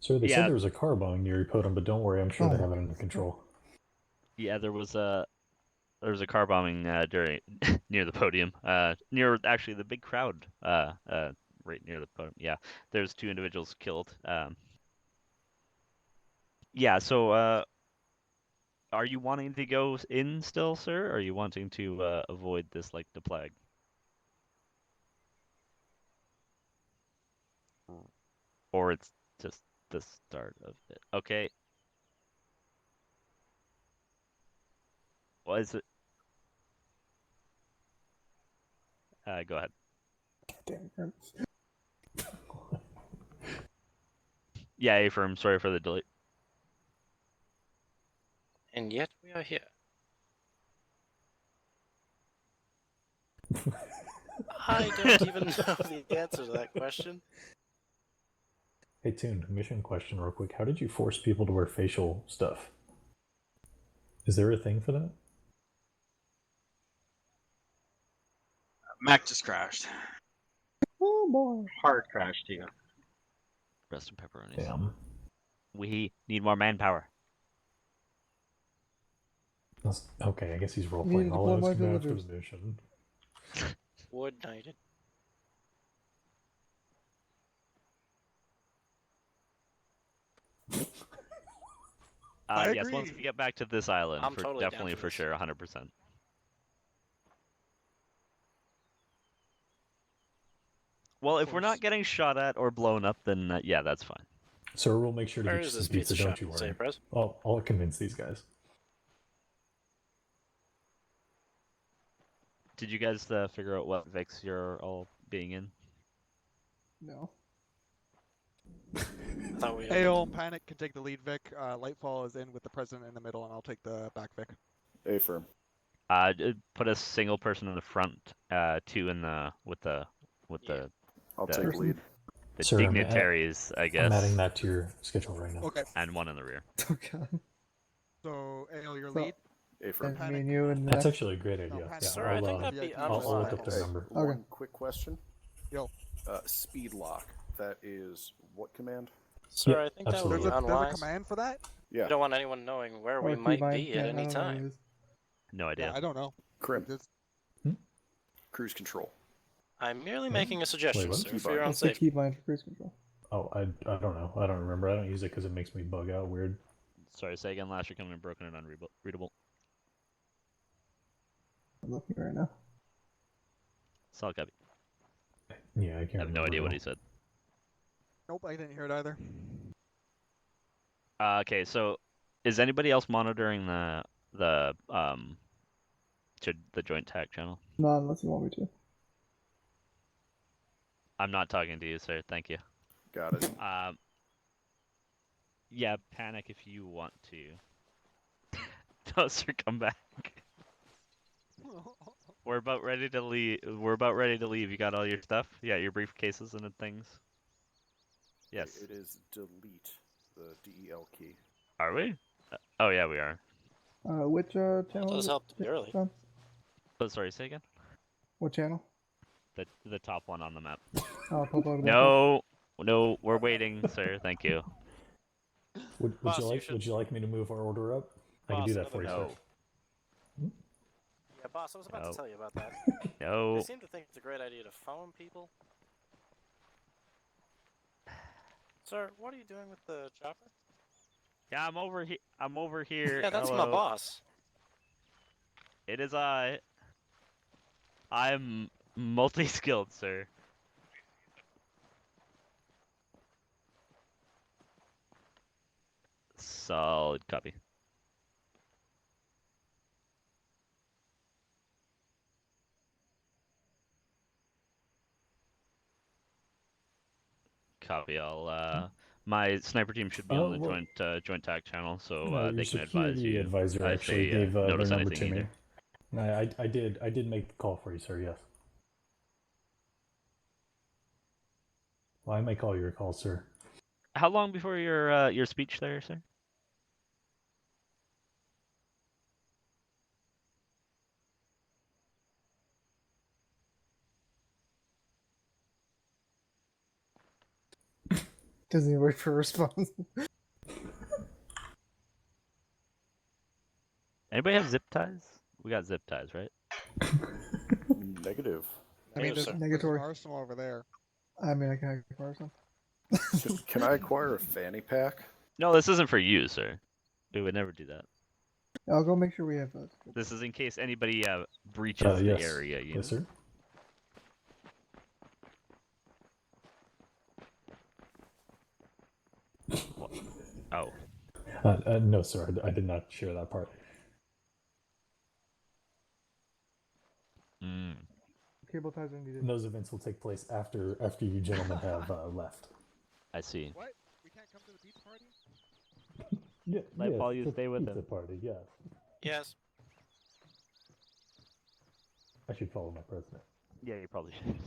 Sir, they said there was a car bomb near your podium, but don't worry, I'm sure they have it under control. Yeah, there was a car bombing during near the podium. Near actually the big crowd. Right near the podium. Yeah, there's 2 individuals killed. Yeah. So, are you wanting to go in still, sir? Or are you wanting to avoid this like the plague? Or it's just the start of it. Okay. What is it? Go ahead. Damn it. Yeah, Affirm, sorry for the delay. And yet we are here. I don't even know the answer to that question. Hey, Toon, mission question real quick. How did you force people to wear facial stuff? Is there a thing for that? Mac just crashed. Oh boy. Hard crash to you. Rest in pepperonis. Damn. We need more manpower. Okay, I guess he's Need role-playing. to I'll deploy ask my him after villagers. the mission. Wood knighted. I Yes, agree. once we get back to this island, I'm totally down definitely for for this. sure, 100%. Well, if we're not getting shot at or blown up, then yeah, that's fine. Sir, we'll make sure to Where get you is some this pizza, pizza don't shop? you Say, worry. Prez? I'll convince these guys. Did you guys figure out what Vix you're all being in? No. I thought we AO and Panic can take the lead Vic. Lightfall is in with the President in the middle, and I'll take the back Vic. Affirm. Put a single person in the front, 2 in the with the I'll the- take lead. the Sir, dignitaries, I guess. I'm adding that to your schedule right now. Okay. And 1 in the rear. Oh god. So AO, your So- lead. Affirm. And me and you and the That's next... actually a great idea. Panic. Yeah, Sir, I think that'd be I'll I'll look up unwise. their number. One quick question. Yo. Speed lock. That is what command? Sir, Yeah, I think that absolutely. would There's be a unwise. command for that? Yeah. We don't want anyone knowing where we Or might keybind. be at Yeah, I any don't know what it time. is. No idea. Yeah, I don't know. Crim. Just- Cruise control. I'm merely making a suggestion, what? sir, for your own It's the safety. keybind for cruise control. Oh, I don't know. I don't remember. I don't use it because it makes me bug out weird. Sorry, say again. Last year coming in broken and unreadable. I'm looking right now. Solid copy. Yeah, I can't I have no remember idea at what all. he said. Nope, I didn't hear it either. Okay, so is anybody else monitoring the joint TAC channel? Not unless you want me to. I'm not talking to you, sir. Thank you. Got it. Yeah, Panic if you want to. No, sir, come back. We're about ready to leave. You got all your stuff? Yeah, your briefcases and things. Yes. It is delete, the DEL key. Are we? Oh yeah, we are. Which channel? does is it, help to be early. John? Oh, sorry, say again. What channel? The top one on the map. I'll pop out of that. No, we're waiting, sir. Thank you. Would Boss, you you like should- Would you like me to move our order up? I can Boss, do that for you, another- sir. No. Yeah, boss, I was about No. to tell you about that. No. They seem to think it's a great idea to phone people. Sir, what are you doing with the chopper? Yeah, I'm over here. I'm over here. Yeah, that's my Hello. boss. It is I. I'm multi-skilled, sir. Solid copy. Copy. My sniper team should be on the joint TAC channel, so No, your they can security advise you advisor if actually they gave their notice number anything to me. either. I did make the call for you, sir. Yes. Well, I may call your call, sir. How long before your speech there, sir? Doesn't even wait for a response. Anybody have zip ties? We got zip ties, right? Negative. I mean, Negative, there's sir. an Negatory. arsenal over there. I mean, I can acquire some. Can I acquire a fanny pack? No, this isn't for you, sir. We would never do that. I'll go make sure we have those. This is in case anybody breaches the Yes. area. You Yes, know? sir. Oh, No, sir. I did not share that part. Cable ties are needed. And those events will take place after you gentlemen have left. I see. What? We can't come to the beach party? Yeah, Nightfall, yes, you the stay with pizza him. party. Yes. Yes. I should follow my president. Yeah, you probably should.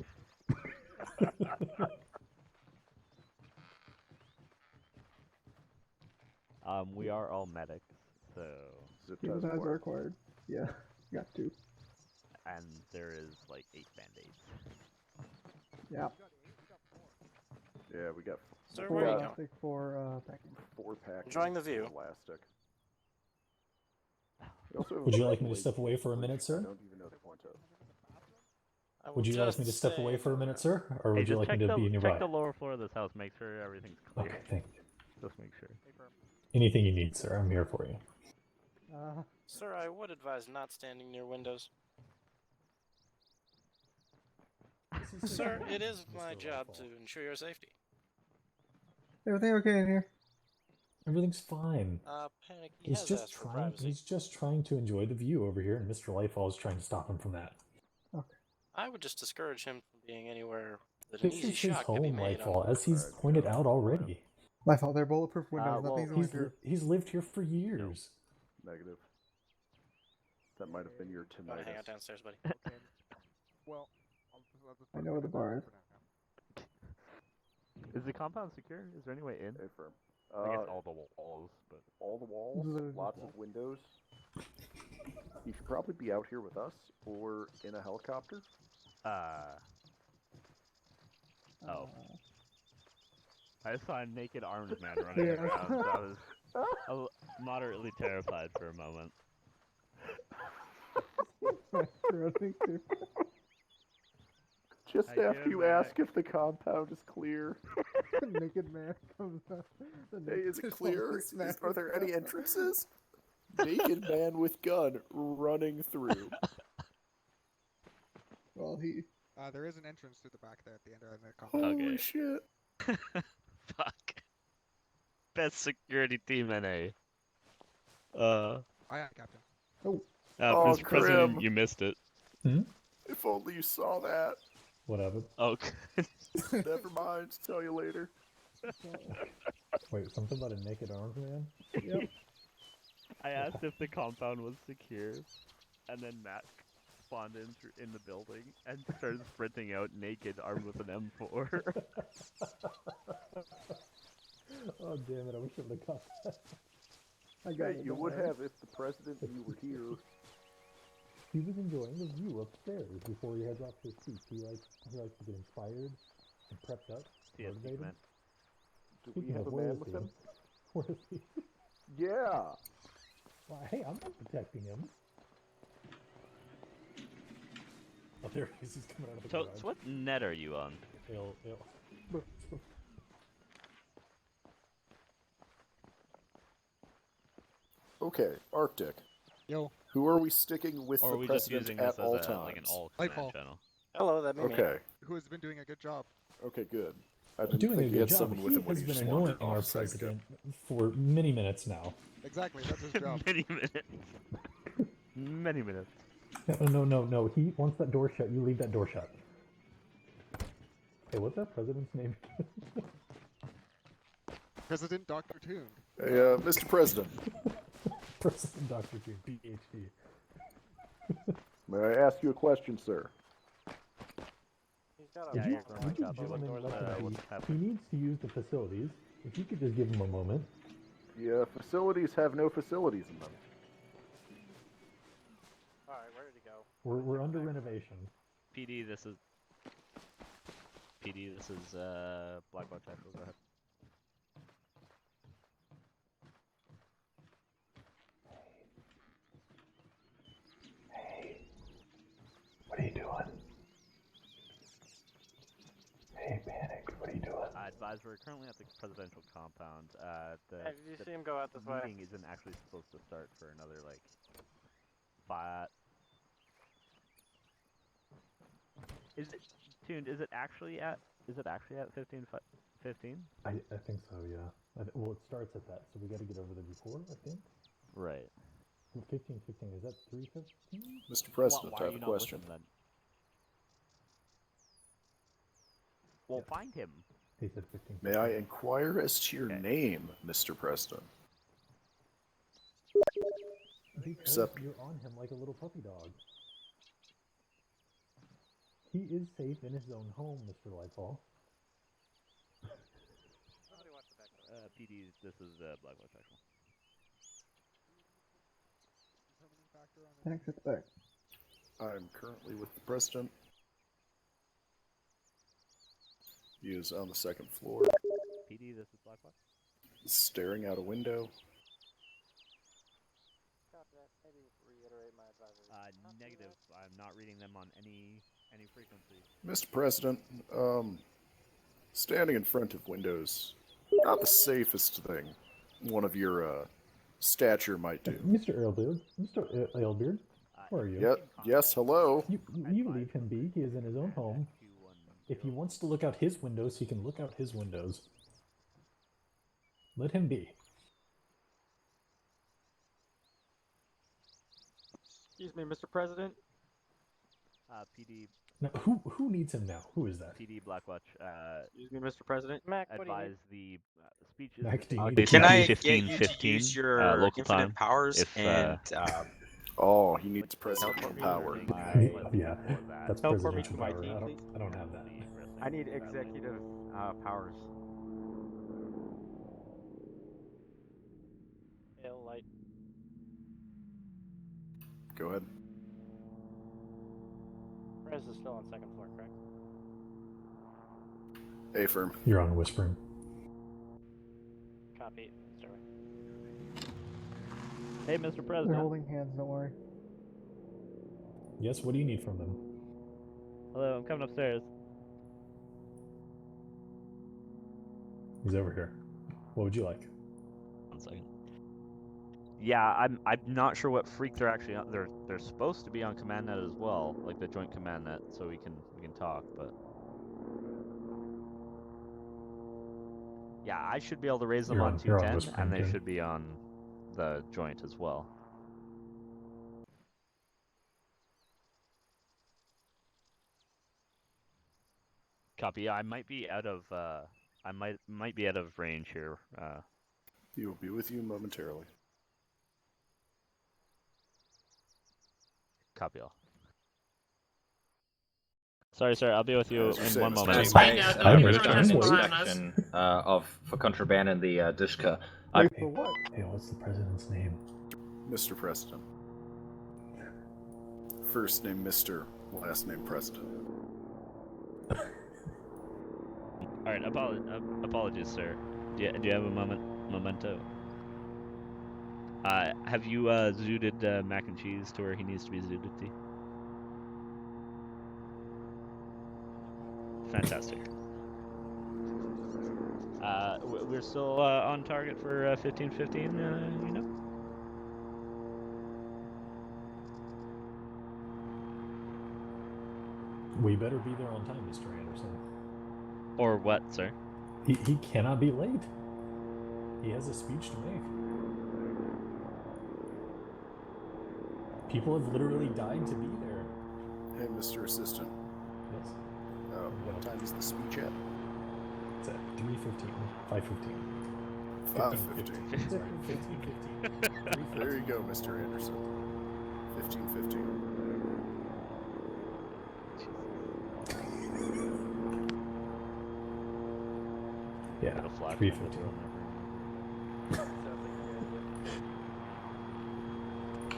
We are all medics, so Zip Cable ties ties are acquired. required. Yeah, got to. and there is like 8 band-aids. Yeah. Yeah, we got Sir, Four where are you elastic, four packing. 4 packs. Enjoying the view. Elastic. We also have Would you a like me to blade step away for a which minute, I sir? don't even know the point of. I will Would you like me to just step away say- for a minute, sir, or Hey, would you just like me check to be the nearby? lower floor of this house. Make sure everything's clear. Okay, thank you. Just make sure. Anything you need, sir. I'm here for you. Sir, I would advise not standing near windows. Sir, it is my job to ensure your safety. Everything okay in here? Everything's fine. Panic, he He's has just asked for trying. privacy. He's just trying to enjoy the view over here, and Mr. Lightfall is trying to stop him from that. I would just discourage him from being anywhere that This an easy is his shot could be home, made Lightfall, on. as he's Alright, pointed yeah. out already. My fault. They're bulletproof windows. well, Nothing's going through. He's lived here for years. Negative. That might have been your You wanna hang out tinnitus. downstairs, buddy? Okay. Well, I'll just I know where the bar is. Is the compound secure? Is there any way in? Hey, firm. I guess all the walls, but all the walls, Literally lots walls. of windows. You should probably be out here with us or in a helicopter. Oh. I saw a naked armed man running Yeah. around, so I was moderately terrified for a moment. Running through. Just I after get you that. ask if the compound is clear. Naked man comes up. The Hey, is it naked clear? woman Are smacking there any him. entrances? Naked man with gun running through. Well, he. There is an entrance to the back there at the end of the compound. Holy Okay. shit. Fuck. Best security team NA. Aye, aye, Captain. Oh, Oh, Mr. President, Grim. you missed it. If only you saw that. What happened? Oh, Never mind. Tell you later. Wait, something about a naked armed man? yep. I asked if the compound was secure, and then Matt spawned in the building and started sprinting out naked, armed with an M4. Oh, damn it. I wish I would have caught that. I got Hey, it. you don't would worry. have if the president knew you were here. He was enjoying the view upstairs before he heads off to his seat. He likes to get inspired and prepped up. TSP motivated. command. Do we Speaking have of, a where man is with he? him? Where is he? Yeah. Well, hey, I'm not protecting him. Oh, there he is. He's coming out of the So, garage. what net are you on? Ill. Okay, Arctic. Yo, Who are we sticking with Or are the we just president using this at as all a, times? like an all Lightfall. command channel? Hello, that be me. Okay. who has been doing a good job? Okay, good. I've been Doing a thinking you good had job. someone He with him when has he been just annoying wandered our off a second ago. president for many minutes now. Exactly, that's his job. Many minutes. Many minutes. No. He wants that door shut. You leave that door shut. Hey, what's that president's name? President Dr. Toon. Hey, Mr. President, President Dr. Q, PhD. may I ask you a question, sir? He's got Yeah, a you're walk going around. up. Gentlemen, What doors, listen, what's he happening? needs to use the facilities. If you could just give him a moment. The facilities have no facilities in them. Alright, where did he go? We're under renovation. PD, this is Blackwatch. Go ahead. advise we're currently at the presidential compound. Hey, did you the see him go out this way? meeting isn't actually supposed to start for another like 5. Is it tuned? Is it actually at 15? I think so, yeah. Well, it starts at that, so we got to get over there before, I think. Right. 15:15, is that 3:15? Mr. President, Why I are have you a not with question. him, then? Well, find him. He said 15. May I inquire as to your Okay. name, Mr. President? Because Except- you're on him like a little puppy dog. He is safe in his own home, Mr. Lightfall. Somebody watch the back door. PD, this is Blackwatch actual. Determining factor on Max, it's back. I'm currently with the President. He is on the second floor, PD, this is Blackwatch. staring out a window. Copy that. Maybe reiterate my advisory. Not do Negative. I'm not reading them on any frequency. Mr. President, standing in front of windows, not the safest thing one of your stature might do. Mr. Ailbeard? Mr. Ailbeard? Where are you? Yes, hello. You leave him be. He is in his own home. If he wants to look out his windows, he can look out his windows. Let him be. Excuse me, Mr. President. PD, Now, who needs him now? Who is that? PD Blackwatch. Excuse me, Mr. President. Mac, what do you Advise need? the speech is Mac, do you the need date to Can Can I you get you to use your local infinite time. powers If, and Oh, he needs presidential power. Yeah, that's Teleport me presidential to my power. team, I please. don't have that. I need executive powers. Pale light. Go ahead. Prez is still on second floor, correct? Affirm. You're on whispering. Copy. Start with. Hey, Mr. They're President. holding hands, don't worry. Yes, what do you need from them? Hello, I'm coming upstairs. He's over here. What would you like? 1 second. Yeah, I'm not sure what freak they're actually on. They're supposed to be on command net as well, like the joint command net, so we can talk. But yeah, I should be able to raise them You're on on- you're on 210, whispering, and they Tim. should be on the joint as well. Copy. Yeah, I might be out of I might be out of range here. He will be with you momentarily. Copy all. Sorry, sir. I'll be with you As you're in saying, one Mr. moment. President. I'm We're just trying to trying to inspection for contraband in the Dishka. Wait, for what? Hey, what's the president's name? Mr. President. First name Mr., last name President. All right. Apologies, sir. Do you have a memento? Have you zooted mac and cheese to where he needs to be zooted to? Fantastic. We're still on target for 15:15. You know. We better be there on time, Mr. Anderson. Or what, sir? He cannot be late. He has a speech to make. People have literally died to be there. Hey, Mr. Assistant. Yes. What time is the speech at? It's at 3:15, 5:15. 5:15. Sorry, 15:15. There you go, Mr. Anderson. 15:15. Yeah, Got a flash 3:15. Sounds like a good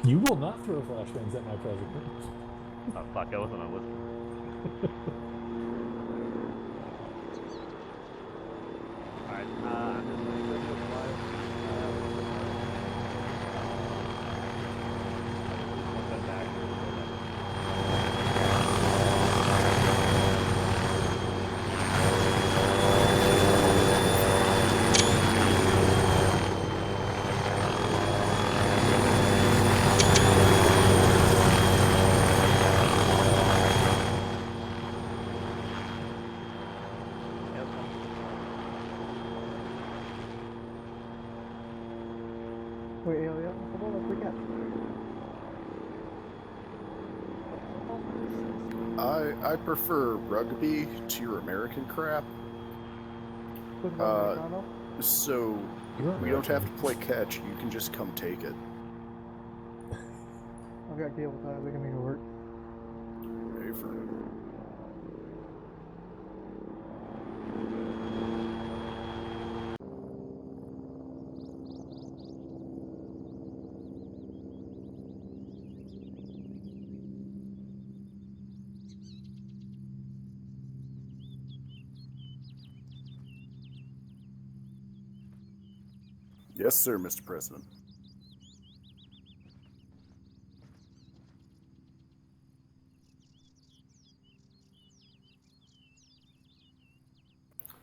idea. You will not throw flashbangs at my president. Oh fuck! I wasn't on listening. All right. I'm just going to go to a live. Once I'm back, we'll go back. Wait, yeah, hold on, I forget. I prefer rugby to your American crap. With my Americano? So You're we don't have to American. play catch. You can just come take it. I've got cable ties, I can make it work. Hey, for Yes, sir, Mr. President.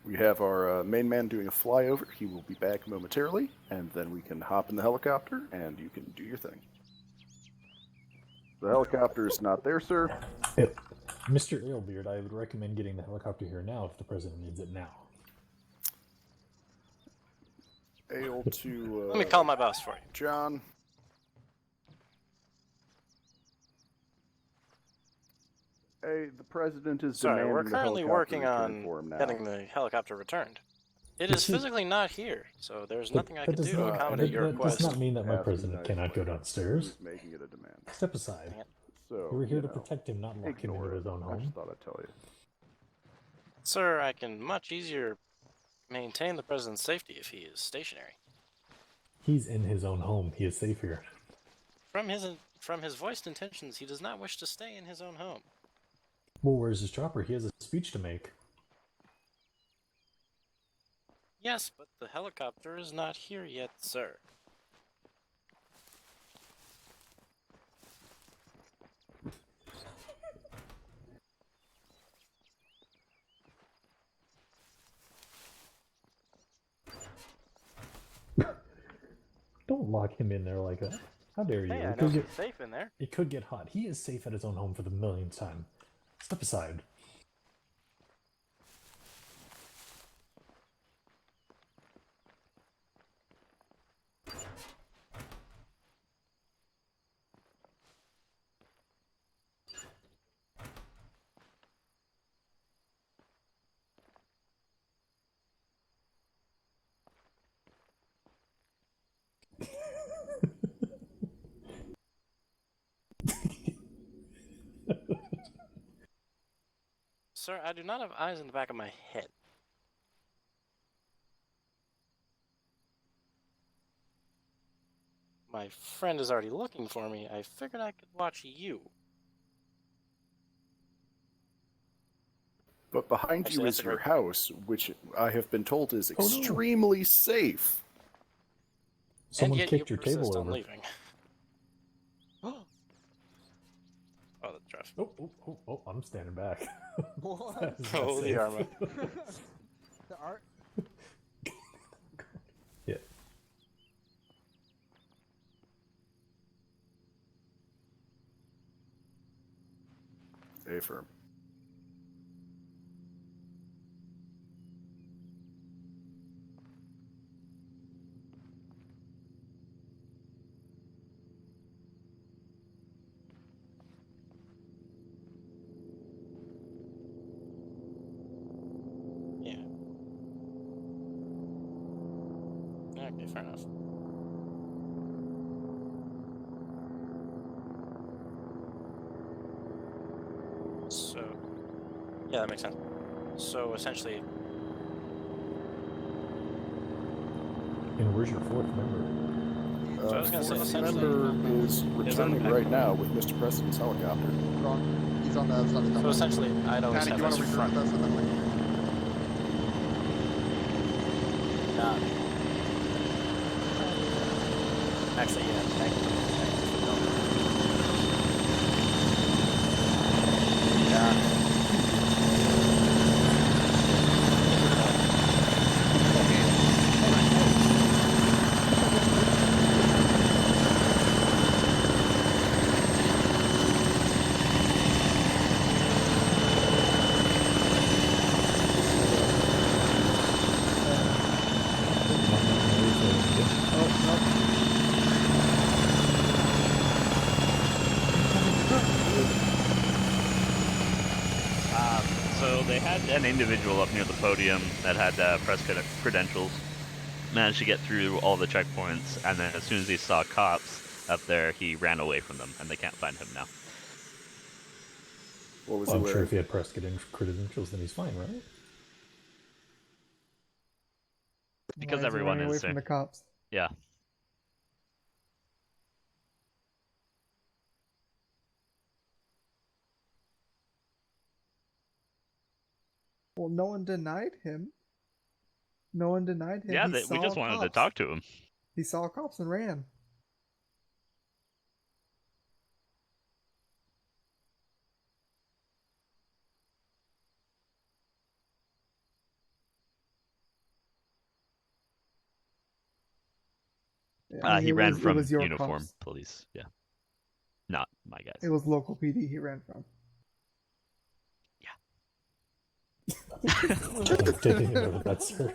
We have our main man doing a flyover. He will be back momentarily, and then we can hop in the helicopter, and you can do your thing. The helicopter is not there, sir. Mr. Alebeard, I would recommend getting the helicopter here now if the president needs it now. Ale to... Let me call my boss for you. John. Hey, the president is Sorry, demanding we're the currently helicopter working return on for him now. getting the helicopter returned. It But is see- physically not here, so there's nothing I that can does do to not- accommodate your that request. does not mean that my Ask him president cannot go nicely. downstairs. He's making it a demand. Step aside. So, You were here you to know, protect him, not lock him ignore into it. his own I home. just thought I'd tell you. Sir, I can much easier maintain the president's safety if he is stationary. He's in his own home. He is safe here. From his voiced intentions, he does not wish to stay in his own home. Well, where's his chopper? He has a speech to make. Yes, but the helicopter is not here yet, sir. Don't lock him in there like that. How dare you? Hey, I It know could it's safe in there. It could get hot. He is safe at his own home for the millionth time. Step aside. Sir, I do not have eyes in the back of my head. My friend is already looking for me. I figured I could watch you. But behind Actually, you that's is a your great- house, which I have been told is Oh, no. extremely safe. Someone and yet kicked you your table persist on over. leaving. Oh, that's rough. Oh, I'm standing back. What? That is not Holy safe. Arma. The art. Yeah. A firm. Yeah. Okay, fair enough. So, yeah, that makes sense. So essentially, And where's your fourth member? So I was gonna say, Fourth essentially, member is on the returning back. right now with Mr. President's helicopter. He's on the other side of the so essentially, I'd always Patty, have do you want as to regroup front. with us and then we can... Actually, yeah, thank you. had an individual up near the podium that had press credentials. Managed to get through all the checkpoints, and then as soon as he saw cops up there, he ran away from them, and they can't find him now. What was Well, he I'm sure wearing? if he had press credentials, then he's fine, right? Because Why is he everyone running away is, from the cops. yeah. Well, no one denied him. No one denied him. Yeah, He we saw just wanted to cops. talk to him. He saw cops and ran. Yeah, I mean, He it ran was, from it was your uniform cops. police, yeah. Not my guys. It was local PD he ran from. I'm taking a note of that, sir.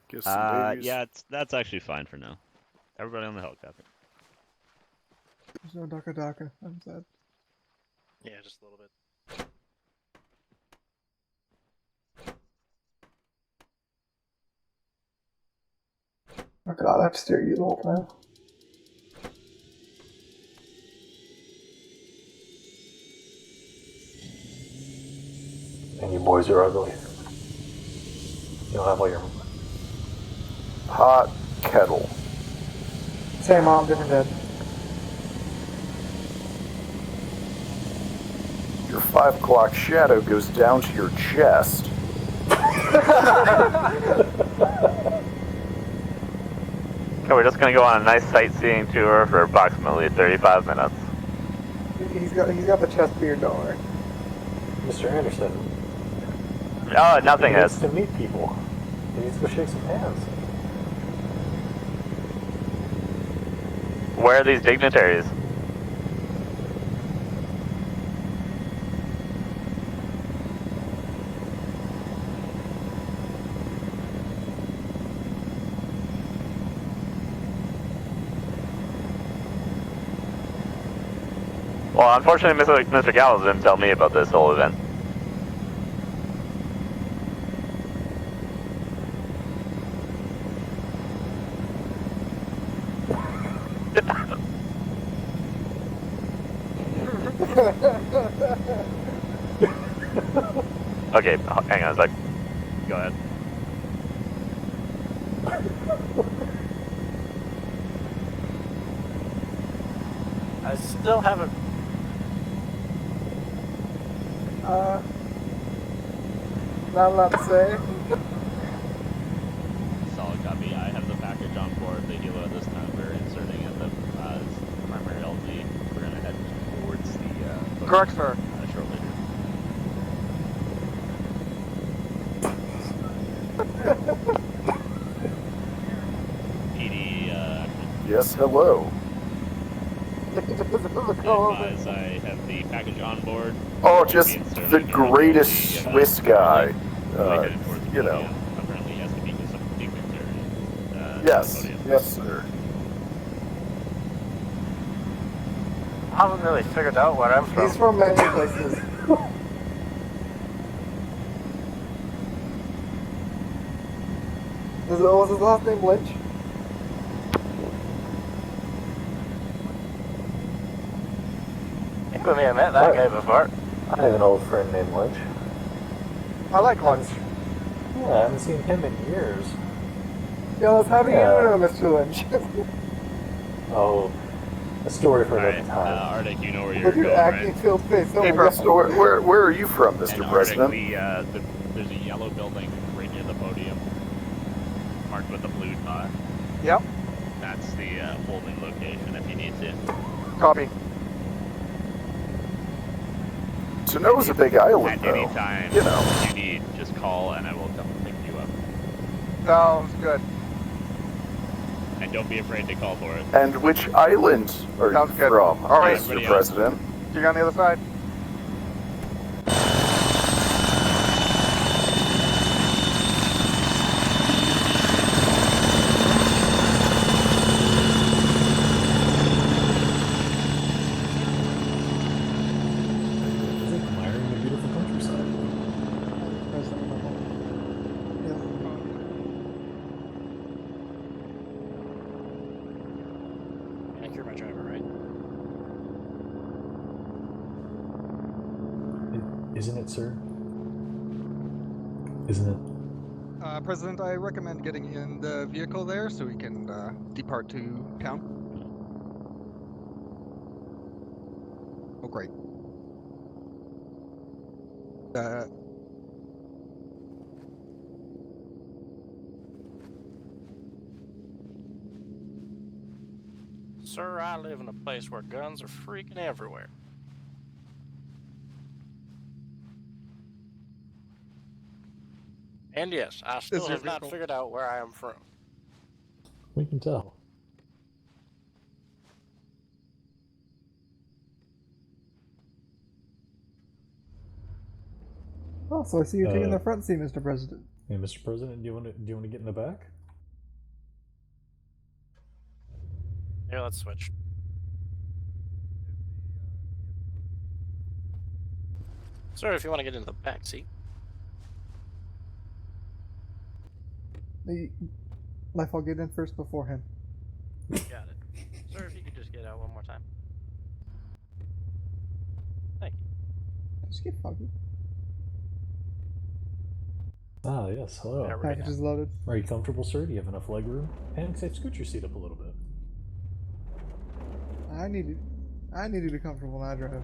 Guess some days. Yeah, that's actually fine for now. Everybody on the helicopter. There's no Daka Daka. I'm sad. Yeah, just a little bit. Oh god, I've stared you the whole time. And you boys are ugly. You don't have all your... Hot kettle. Same mom, different dad. Your 5 o'clock shadow goes down to your chest. Okay, we're just gonna go on a nice sightseeing tour for approximately 35 minutes. He's got the chest beard, don't worry. Mr. Anderson. Oh, nothing He needs is. to meet people. He needs to go shake some hands. Where are these dignitaries? Well, unfortunately, Mr. Gallows didn't tell me about this whole event. Okay, hang on a sec. Go ahead. I still haven't. Not a lot to say. Solid copy. I have the package on board. The helo at this time we're inserting in the primary LZ. We're gonna head towards the Correct, sir. shortly. PD, Yes, hello. advise I have the package on board. Oh, We'll just be inserting the in greatest the, Swiss guy. headed towards the You know. podium. Apparently he has to meet with some dignitaries. Yes, podium. yes, sir. I haven't really figured out where I'm from. He's from many places. Was his last name Lynch? I think we may have met that guy before. I have an old friend named Lynch. I like lunch. Yeah, I haven't seen him in years. Yeah, how do you Yeah. know Mr. Lynch? Oh, a story for another Alright, time. Arctic, you know where you're With your going, acting right? filled face. Oh my Hey, god. so where are you from, Mr. And President? Arctic, there's a yellow building right near the podium, marked with a blue dot. Yep. That's the holding location if you need to. Copy. Tanoa's a big island, At any though. time You know. you need, just call and I will come pick you up. Sounds good. And don't be afraid to call for it. And which island are Sounds you good. from, All right. Mr. Everybody President? See you on the other side. Isn't it, sir? Isn't it? President, I recommend getting in the vehicle there so we can depart to town. Oh, great. Sir, I live in a place where guns are freaking everywhere. And yes, I still your have not vehicle- figured out where I am from. We can tell. Oh, so I see you're taking the front seat, Mr. President. Hey, Mr. President, do you want to get in the back? Here, let's switch. Sir, if you want to get into the back seat. Life, I'll get in first before him. Got it. Sir, if you could just get out one more time. Thank you. Just get foggy. Ah, yes. Hello. There we go. Package is loaded. Are you comfortable, sir? Do you have enough leg room? Panic safe, scoot your seat up a little bit. I need to be comfortable when I drive.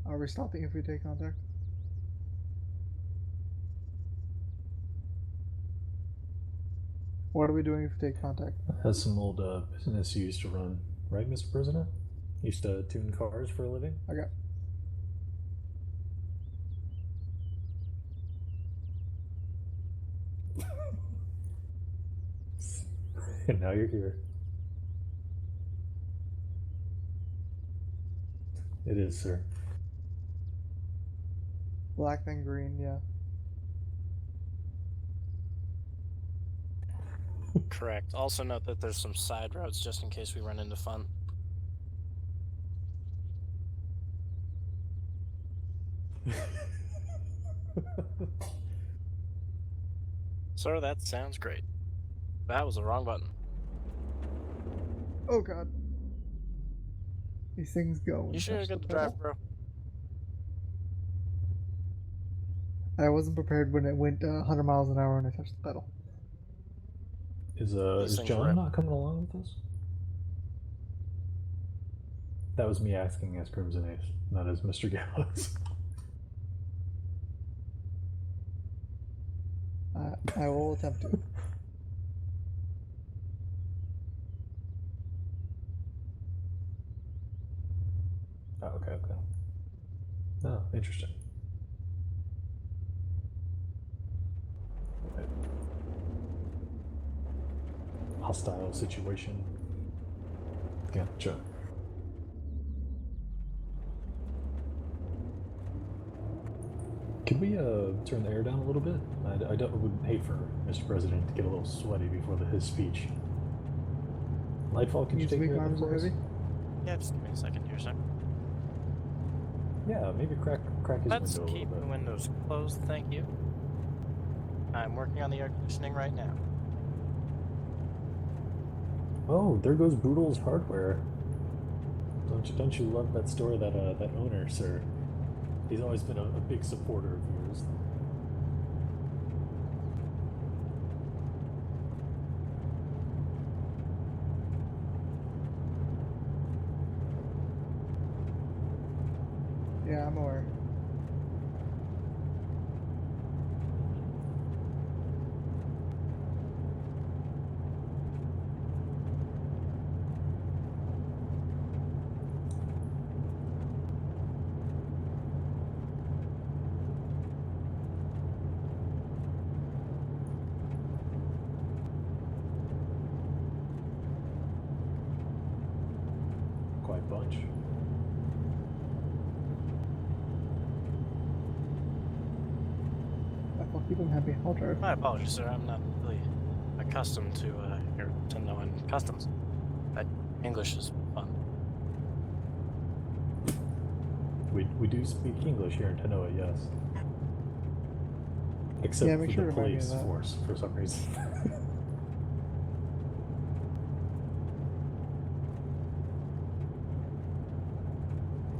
Are we stopping if we take contact? What are we doing if we take contact? Has some old business you used to run, right, Mr. President? Used to tune cars for a living? Okay. And now you're here. It is, sir. Black then green, yeah. Correct. Also note that there's some side roads just in case we run into fun. Sir, that sounds great. That was the wrong button. Oh god. These things go. You sure you're good to drive, bro? I wasn't prepared when it went 100 miles an hour and I touched the pedal. Is things John rip. not coming along with us? That was me asking as Crimson Ace, not as Mr. Gallows. I will attempt to. Oh, okay. Oh, interesting. Right. Hostile situation. Gotcha. Could we turn the air down a little bit? I would hate for Mr. President to get a little sweaty before his speech. Lightfall, can you take Big care of arms it are for us? heavy. Yeah, just give me a second here, sir. Yeah, maybe crack his Let's window a keep little the bit. windows closed, thank you. I'm working on the air conditioning right now. Oh, there goes Boodle's Hardware. Don't you love that store, that owner, sir? He's always been a big supporter of yours. Yeah, I'm aware. Quite bunch. I'll keep him happy. I'll drive. My apologies, sir. I'm not really accustomed to your Tanoan customs. English is fun. We do speak English here in Tanoa, yes. Except Yeah, make for sure the to remind me of police that. force for some reason.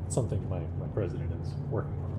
Something my president is working on.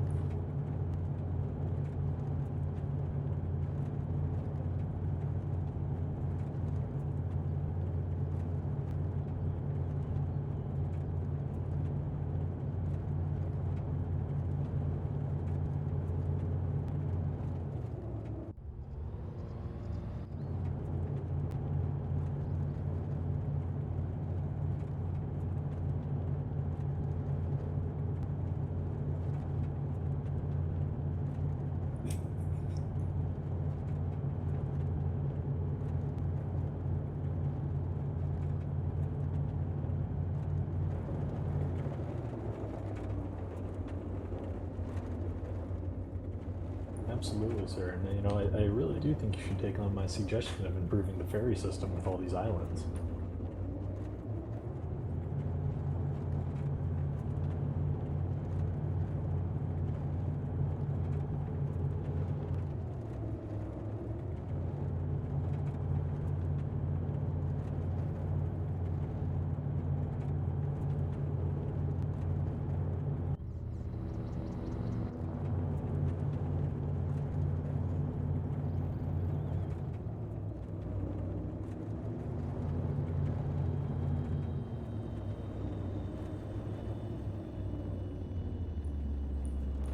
Absolutely, sir. And you know, I really do think you should take on my suggestion of improving the ferry system with all these islands.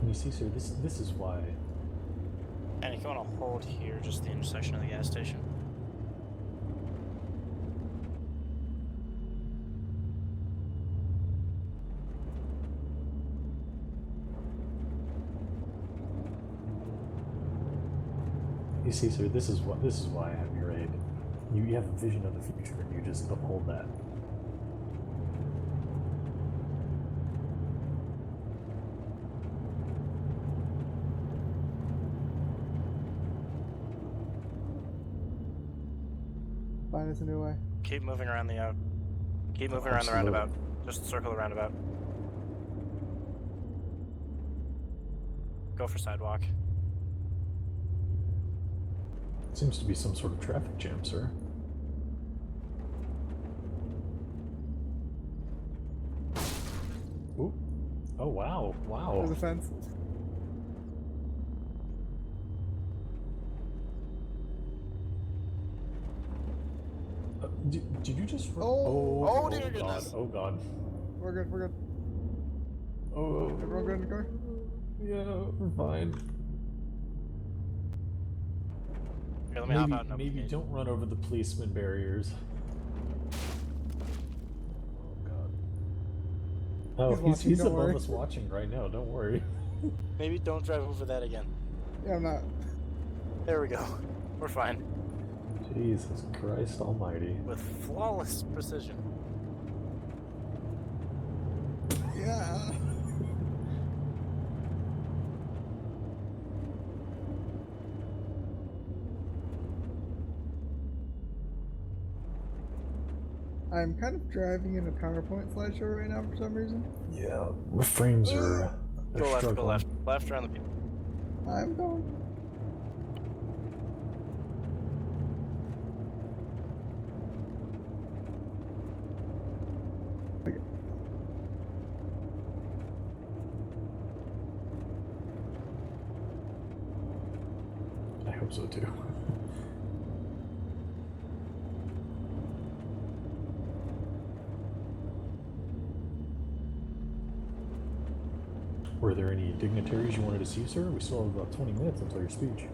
You see, sir, this is why. And if you want to hold here, just the intersection of the gas station. You see, sir, this is why I have your aid. You have a vision of the future, and you just uphold that. Find us a new way. Keep moving around the out. Keep moving around the Absolutely. roundabout. Just circle the roundabout. Go for sidewalk. Seems to be some sort of traffic jam, sir. Ooh. Oh, wow. Wow. There's a fence. Did you just... Oh, dear God. goodness. Oh, God. We're good, we're good. Oh. Everyone good in the car? Yeah, we're fine. Here, let me hop out and open the Maybe gate. don't run over the policeman barriers. Oh, God. Oh, He's watching, he's don't above worry. us watching right now, don't worry. Maybe don't drive over that again. Yeah, I'm not. There we go. We're fine. Jesus Christ almighty. With flawless precision. Yeah. I'm kind of driving in a PowerPoint slideshow right now for some reason. Yeah, the frames are... they're Go left, go struggling. left. Left around the people. I'm going. I hope so too. Were there any dignitaries you wanted to see, sir? We still have about 20 minutes until your speech.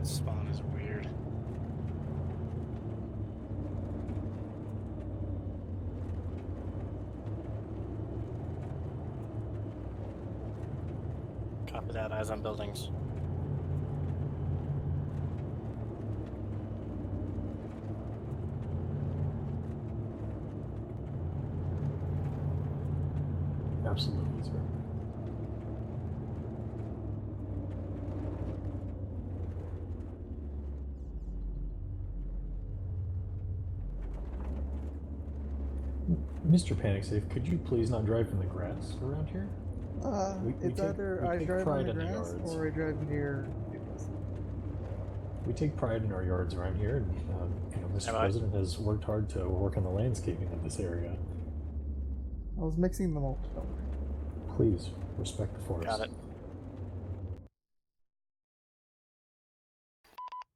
Spawn is weird. Copy that, eyes on buildings. Absolutely, sir. Mr. Panic Safe, could you please not drive in the grass around here? We It's take- either we I take drive pride on the in the grass yards. or I drive near. We take pride in our yards around here, and Mr. Am I? President has worked hard to work on the landscaping of this area. I was mixing them all. Please respect the forest. Got it.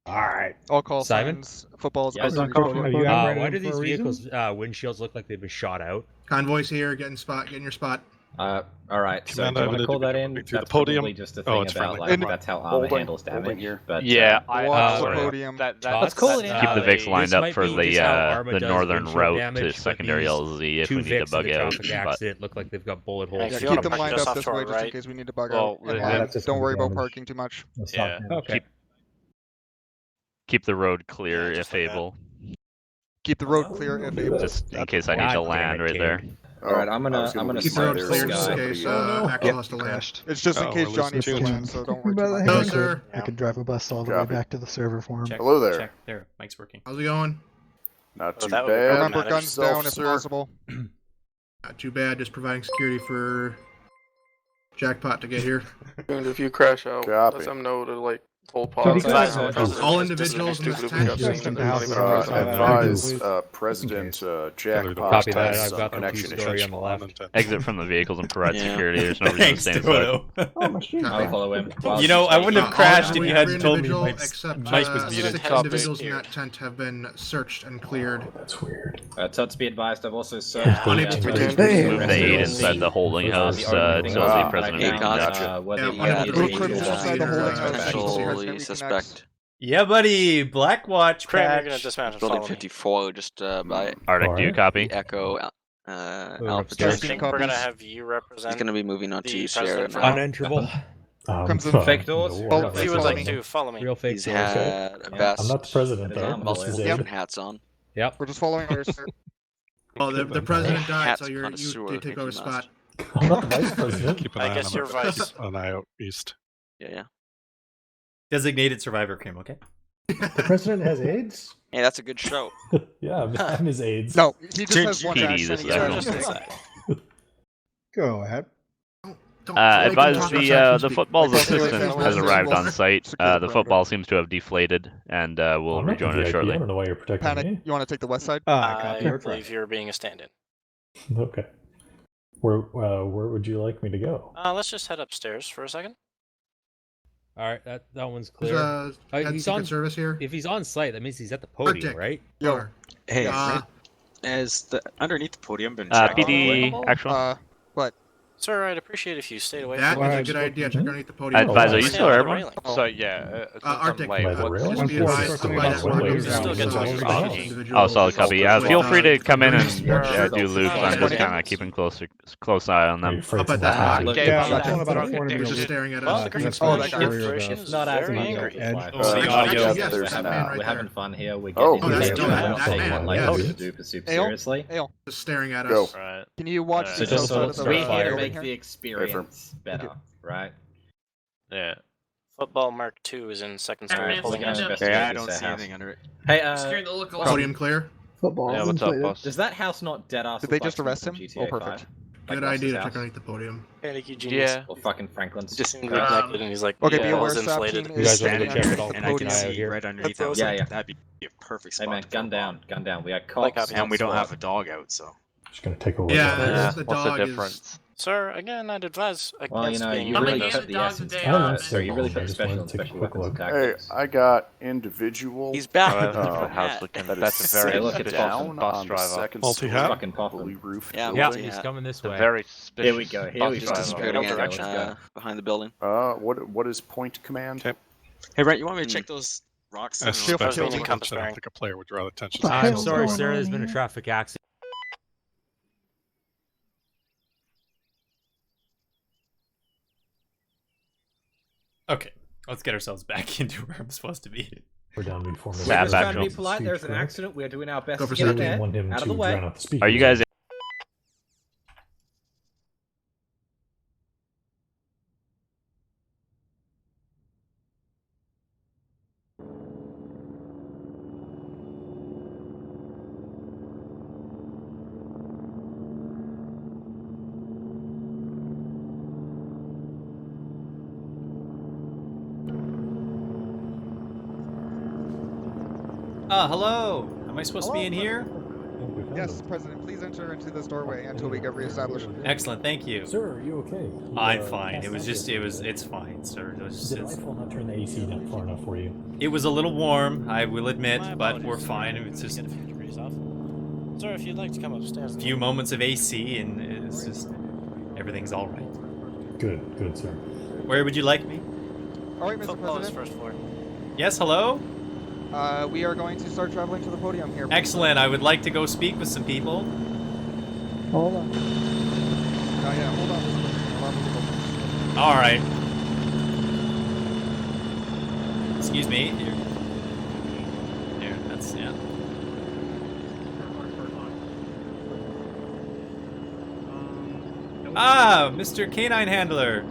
Alright. All call Simon? signs. Football's Yes, over. Why do these vehicles windshields look like they've been shot out? Convoys here, getting your spot. Alright, so Commander, do you want would to it call be that in? moving through the That's podium? probably just a Oh, thing it's about friendly. like that's how Arma handles damage. But Watch the podium. let's call it in. Keep the Vicks lined this up might for be just how the Arma does northern windshield route damage, to but secondary these LZ if two we need to Vicks in bug the out. traffic But accident look like they've got bullet Yeah, holes. if you Keep wanna them park lined just up off this to way our just in right. case we need to bug Well, out. And, that's just don't gonna worry be about damage. parking too much. yeah, Okay. keep the road clear Yeah, if just like that. able, Keep the road clear if able. just in case I need to God land damn it, right there. King. Alright, I'm gonna Keep the road slide clear this just in guy. case Axel has to land. It's just in Oh, case we're John needs to losing land, so don't worry By too the much. No, hand. sir. I could drive a bus all the Copy. way back to the server for him. Hello there. There, mic's working. How's it going? Not Oh, too that would be bad. Remember, Automatic guns Yourself, down if sir? possible. Not too bad. Just providing security for Jackpot to get here. If you crash out, Copy. let them know to like hold Copy. pause. Guys, all individuals in this tent. Advise President Jackpot Copy that. has I've got the connection two-story issues. on the left. Exit from the vehicles and provide Yeah. security. There's no reason to Thanks, stay inside. Oh, my shoes. I'll follow him. You know, I wouldn't have crashed if you hadn't Every told me individual my except mic was muted. 6 Copy. individuals in that tent have been searched and cleared. That's weird. Tuts, be advised, I've also searched. Unable to return. Move the 8 inside the holding house until the president Yeah, can gotcha. whether Yeah, you unable guys to need reach Criminals to- inside the holding house. Potentially suspect. Yeah, buddy. Blackwatch Cram, you're gonna patch. dismount and Building follow me. 54, just by Arctic, do you Alright. copy? Echo Alpha. upstairs. I think we're gonna have you represent. He's gonna be moving on to the you, Sierra. president now. Unenterable. Comes in fake doors? no Oh, worries. He Follow would like me. to follow me. Real fake He's doors. had a Yeah. vest. I'm not the president, That is though. on I'm the just his list. aide. Some hats on. Yep. We're just following yours, sir. Well, the president died, Hats so you connoisseur, take Mickey over his Mouse. spot. I'm not the vice president. Keep an I eye guess on you're him. vice. An eye out east. Yeah. Designated survivor Kim, okay? The president has AIDS? Hey, that's a good show. Yeah, I'm his aides. No, he just has one PD, accent. this He's is actually- Go ahead. Don't Advise talk the outside the speak. football's Like, that's assistant really has fast. arrived on site. Security The perimeter. football seems to have deflated and will I'm not rejoin the us VIP. shortly. I don't know why you're protecting Panic. me. You want to take the west side? I believe you're being a stand-in. Okay. Where would you like me to go? Let's just head upstairs for a second. All right, that one's There's clear. a He's Secret on. Service here. If he's on site, that means he's at the podium, Arctic. right? Yo. Hey, Uh, has the underneath the podium been PD, actual. What? Sir, I'd appreciate if you stayed away That from is me. a good idea. Check underneath the podium. Advise, are you Stand still on the airborne? railing. So yeah, Arctic. By the rail? Just be advised, by that What order, waves? you Still get individuals to are talk. individuals Oh, solid copy. with, Feel free to come in and Yeah. do loops. I'm just kind of keeping close eye on Are you them. afraid Up at something that happened? Look, Yeah, if I'm you- not talking about a He was just staring at Well, us. the Green Oh, Square that guy. Corporation is Not as very much. angry. Edge. Actually, yes, there's that man We're right having there. fun here. We're Oh, getting that's into doing it. that I'm not taking man, what like yes. super Ale? seriously. Ale, Just staring at Go. us. Right. can you watch So the just outside of the We're here to building make here? the experience better, right? Yeah. Football Mark II is in second story. We're holding gonna out. investigate Yeah, I this don't see house. anything under it. Hey, Podium clear. Football. Yeah, what's up, boss? does that house not dead ass? Did they just arrest him? Oh, perfect. Good idea to check underneath the podium. Panicky genius. Yeah. Or fucking Franklin's. Just seemed reconnected, and he's like, Okay, yeah, be it aware, was Sap inflated. team You is guys want me to standing check it all underneath And the I can podium. see here? right underneath That's that. awesome. Yeah. That'd be a perfect Hey spot. man, to gun go down, bomb. gun down. We are Like cops. copy. And we don't have a dog out, so. Just gonna take over. Yeah, the- the What's the dog is. difference? Sir, again, I'd advise against Well, you know, being you in really windows. put the essence. I don't know, So you really put I the just special wanted and to take a special quick weapons look. Hey, tactics. I got individual. He's back with a Uh, different hat. that That's is a very Hey, look, sitting it's down awesome. Bus on the driver. second Multi-hat? story Fucking pop 'em. fully roofed Yeah, building. Yeah. He's coming this It's a way. very suspicious. Here we go. Here we bus go. driver. Disappeared Let's go, again let's go. behind the building. What is point command? Okay. Hey, Brent, you want me to check those rocks? Especially when compass I bearing. think a player would draw attention. What the I'm hell's sorry, going sir. on There's been a here? traffic accident. Okay, let's get ourselves back into where I'm supposed to be. We're down to form. We're just trying to be polite. There's an accident. We're doing our best Go to for get safety. ahead. Want him Out of to the way. drown out the speakers. Are you guys? Hello. Am I supposed to be in here? Yes, President, please enter into this doorway until we get reestablished. Excellent, thank you. Sir, are you okay? I'm fine. It's fine, sir. Did I not turn the AC down far enough for you? It was a little warm, I will admit, but we're fine. It's just Get a few degrees off. Sir, if you'd like to come upstairs. a few moments of AC, and it's just everything's all right. Good, sir. Where would you like me? All right, Mr. Football is President. first floor. Yes, hello? We are going to start traveling to the podium here. Excellent. I would like to go speak with some people. Hold on. Yeah, hold on. Allow me to go first. All right. Excuse me. Here, that's yeah. Ah, Mr. Canine Handler.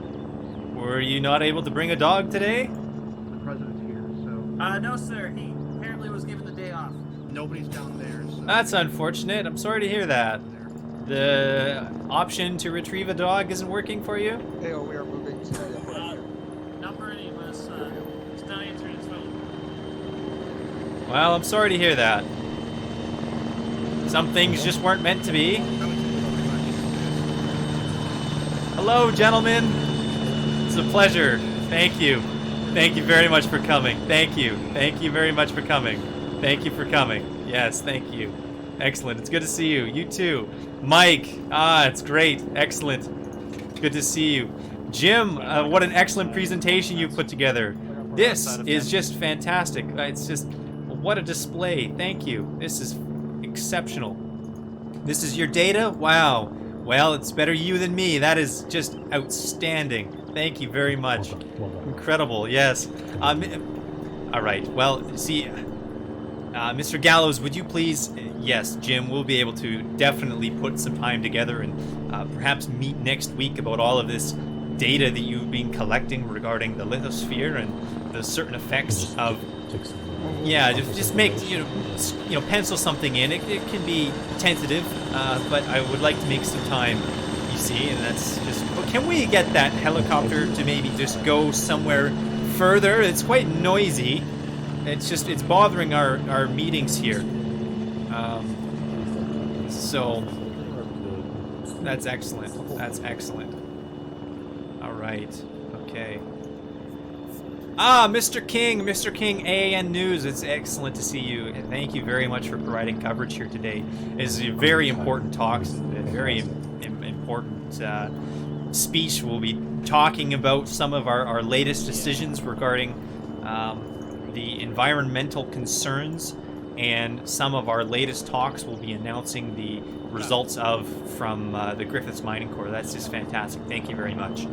Were you not able to bring a dog today? The president's here, so No, sir. He apparently was given the day off. nobody's down there. So. That's unfortunate. I'm sorry to hear that. The option to retrieve a dog isn't working for you? Hey, we are moving to the Number he was he's not answering his phone. Well, I'm sorry to hear that. Some things just weren't meant to be. Hello, gentlemen. It's a pleasure. Thank you. Thank you very much for coming. Thank you. Thank you very much for coming. Thank you for coming. Yes, thank you. Excellent. It's good to see you. You too. Mike. It's great. Excellent. Good to see you. Jim, what an excellent presentation you've put together. This is just fantastic. It's just, what a display. Thank you. This is exceptional. This is your data? Wow. Well, it's better you than me. That is just outstanding. Thank you very much. Incredible, yes. All right, well, see, Mr. Gallows, would you please, yes, Jim, we'll be able to definitely put some time together and perhaps meet next week about all of this data that you've been collecting regarding the lithosphere and the certain effects of... Yeah, just make, pencil something in. It can be tentative, but I would like to make some time, you see, and that's just... Well, can we get that helicopter to maybe just go somewhere further? It's quite noisy. It's bothering our meetings here. So, that's excellent. That's excellent. All right, okay. Mr. King, AAN News, it's excellent to see you. And thank you very much for providing coverage here today. It's a very important talk, a very important speech. We'll be talking about some of our latest decisions regarding the environmental concerns, and some of our latest talks will be announcing the results from the Griffiths Mining Corps. That's just fantastic. Thank you very much.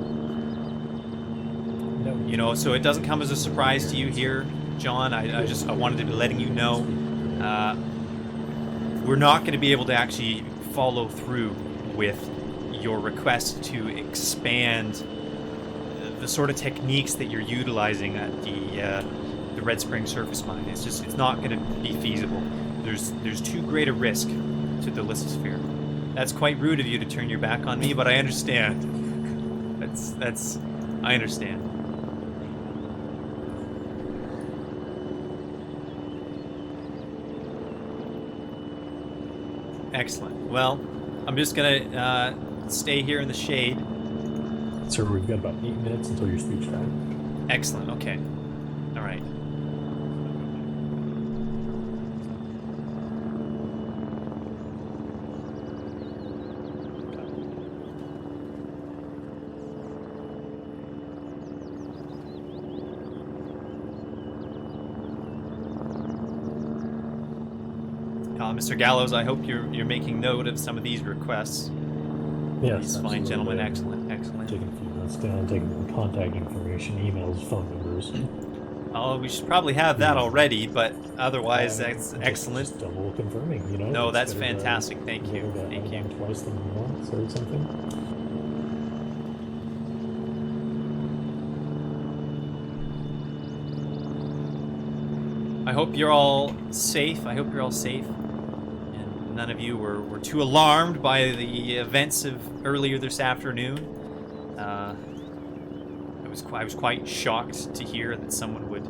So it doesn't come as a surprise to you here, John. I wanted to be letting you know we're not going to be able to actually follow through with your request to expand the sort of techniques that you're utilizing at the Red Spring surface mine. It's not going to be feasible. There's too great a risk to the lithosphere. That's quite rude of you to turn your back on me, but I understand. I understand. Excellent. Well, I'm just gonna stay here in the shade. Sir, we've got about 8 minutes until your speech time. Excellent. Okay. All right. Mr. Gallows, I hope you're making note of some of these requests. Yes, These fine gentlemen, excellent, excellent. Taking a few notes down, taking contact information, emails, phone numbers. Oh, we should probably have that already, but otherwise, that's excellent. Just double confirming, you know. No, it's that's better to- fantastic. Thank you. better to Thank have you. done twice than once or something. I hope you're all safe. I hope you're all safe. And none of you were too alarmed by the events of earlier this afternoon. I was quite shocked to hear that someone would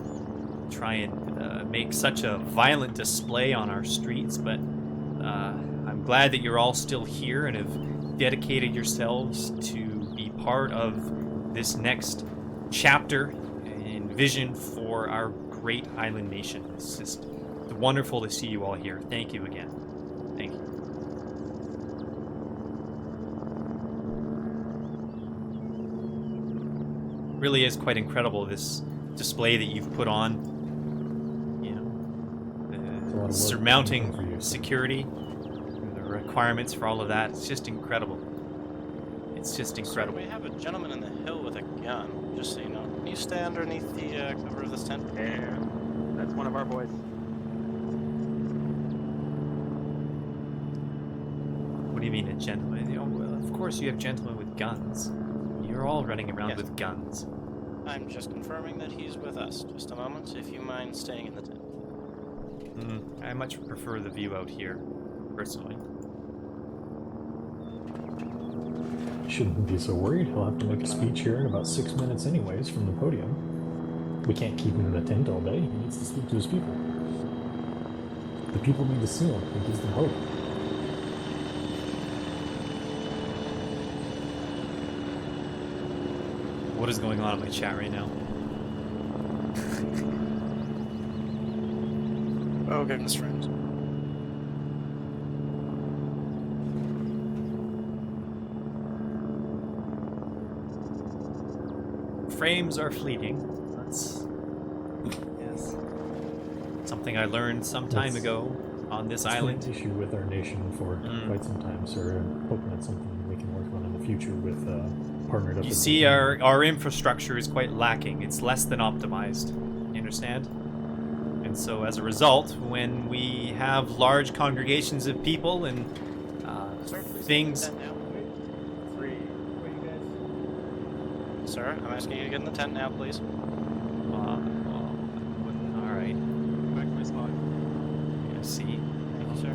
try and make such a violent display on our streets, but I'm glad that you're all still here and have dedicated yourselves to be part of this next chapter and vision for our great island nation. It's just wonderful to see you all here. Thank you again. Thank you. Really is quite incredible, this display that you've put on. You know, surmounting security, the requirements for all of that. It's just incredible. It's just incredible. Sir, we have a gentleman in the hill with a gun, just so you know. Can you stay underneath the cover of this tent? Yeah, that's one of our boys. What do you mean a gentleman? Oh, well, of course you have gentlemen with guns. You're all running around with guns. I'm just confirming that he's with us. Just a moment, if you mind staying in the tent. I much prefer the view out here, personally. Shouldn't be so worried. He'll have to make a speech here in about 6 minutes anyways from the podium. We can't keep him in the tent all day. He needs to speak to his people. The people need to see him. It gives them hope. What is going on in my chat right now? Oh, goodness, friends. Frames are fleeting. That's yes. Something I learned some time ago on this island. It's been an issue with our nation for quite some time, sir. I'm hoping that's something we can work on in the future with partnered up. You with see, the- our infrastructure is quite lacking. It's less than optimized. You understand? And so, as a result, when we have large congregations of people and things. Sir, I'm asking you to get in the tent now, please. All right. Back to my spot. Yeah, see. Thank you, sir.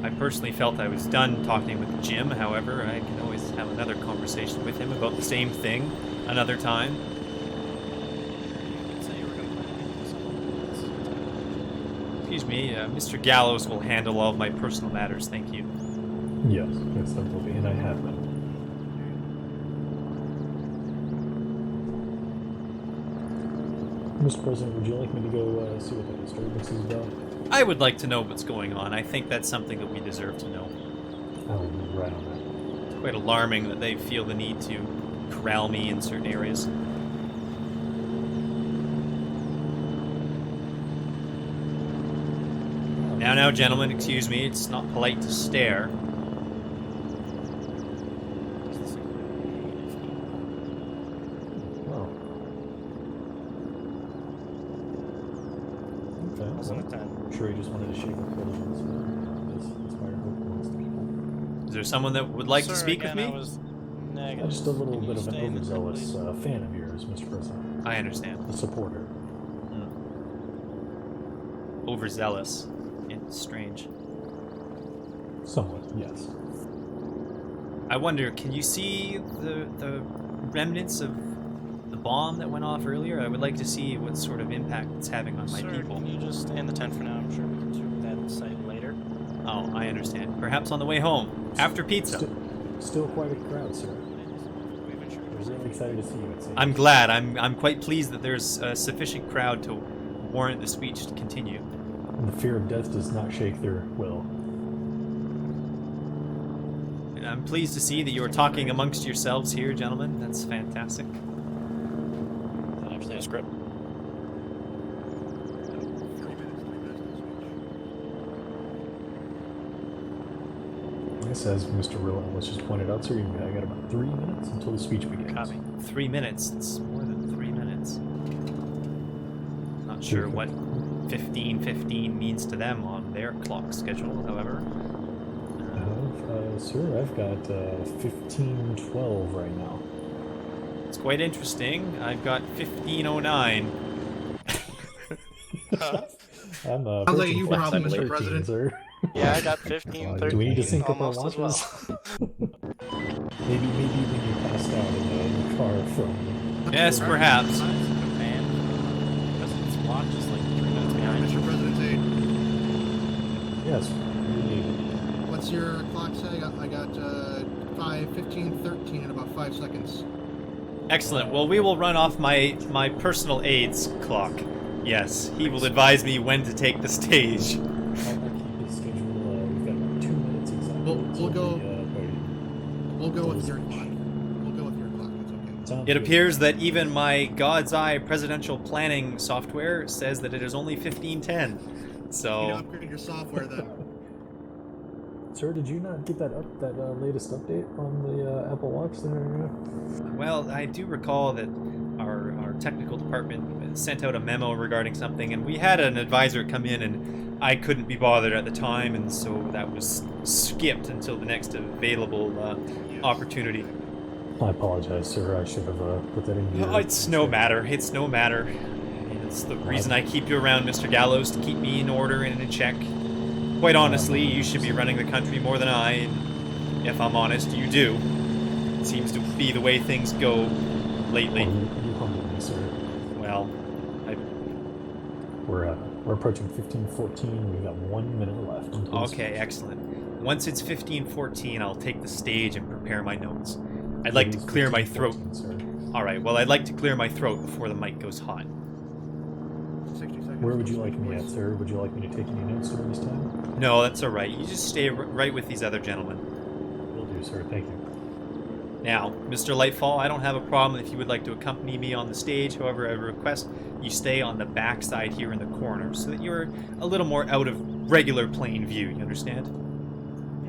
I personally felt I was done talking with Jim. However, I can always have another conversation with him about the same thing another time. Excuse me, Mr. Gallows will handle all of my personal matters, thank you. Yes, that will be, and I have them. Mr. President, would you like me to go see what the disturbance is about? I would like to know what's going on. I think that's something that we deserve to know. I'll be right on that. It's quite alarming that they feel the need to corral me in certain areas. Now, gentlemen, excuse me, it's not polite to stare. Wow. Okay, well, I'm sure he just wanted to shake the president's inspire hope amongst the people. Is there someone that would like to Sir, speak again, with I me? was I'm negative. just a little Can you bit of an stay in the tent, overzealous please? fan of yours, Mr. President. I understand. A supporter. Overzealous. It's strange. Somewhat, yes. I wonder, can you see the remnants of the bomb that went off earlier? I would like to see what sort of impact it's having on my Sir, people. can you just stay in the tent for now? I'm sure we can tour that site later. Oh, I understand. Perhaps on the way home, after pizza. Still quite a crowd, sir. We're really excited to see you. I'm glad. I'm quite pleased that there's a sufficient crowd to warrant the speech to continue. And the fear of death does not shake their will. And I'm pleased to see that you're talking amongst yourselves here, gentlemen. That's fantastic. Is that actually a script? guess as Mr. Relentless just pointed out, sir, I got about 3 minutes until the speech begins. Copy. 3 minutes. It's more than 3 minutes. Not sure what 15:15 means to them on their clock schedule, however. Sir, I've got 15:12 right now. It's quite interesting. I've got 15:09. I'm Sounds like you problem, Mr. 13, President. sir. Yeah, I got 15, 13. Do we need to sync up our almost as watches? well. maybe when you passed out in the car from... Yes, perhaps. President's watch is like 3 minutes behind. Mr. President's aide. Yes. What's your clock say? I got 15:13 in about 5 seconds. Excellent. Well, we will run off my personal aide's clock. Yes, he will advise me when to take the stage. I'll keep the schedule. We've got about 2 minutes exactly. We'll go with your clock. We'll go with your clock. It's okay. Sounds It good. appears that even my God's Eye presidential planning software says that it is only 15:10. You need to So, upgrade your software then. Sir, did you not get that latest update on the Apple Watch there? well, I do recall that our technical department sent out a memo regarding something, and we had an advisor come in, and I couldn't be bothered at the time, and so that was skipped until the next available opportunity. I apologize, sir. I should have put that in here. It's no matter. It's no matter. It's the reason I keep you around, Mr. Gallows, to keep me in order and in check. Quite honestly, you should be running the country more than I, and if I'm honest, you do. It seems to be the way things go lately. You humble me, sir. Well, We're approaching 15:14. We've got 1 minute left. until the okay, speech. excellent. Once it's 15:14, I'll take the stage and prepare my notes. I'd like to clear my throat. 15:14, sir. Alright, well, I'd like to clear my throat before the mic goes hot. 60 seconds. Where would you like me at, sir? Would you like me to take any notes during this time? No, that's alright. You just stay right with these other gentlemen. Will do, sir. Thank you. Now, Mr. Lightfall, I don't have a problem if you would like to accompany me on the stage. However, I request you stay on the back side here in the corner so that you're a little more out of regular plain view. You understand?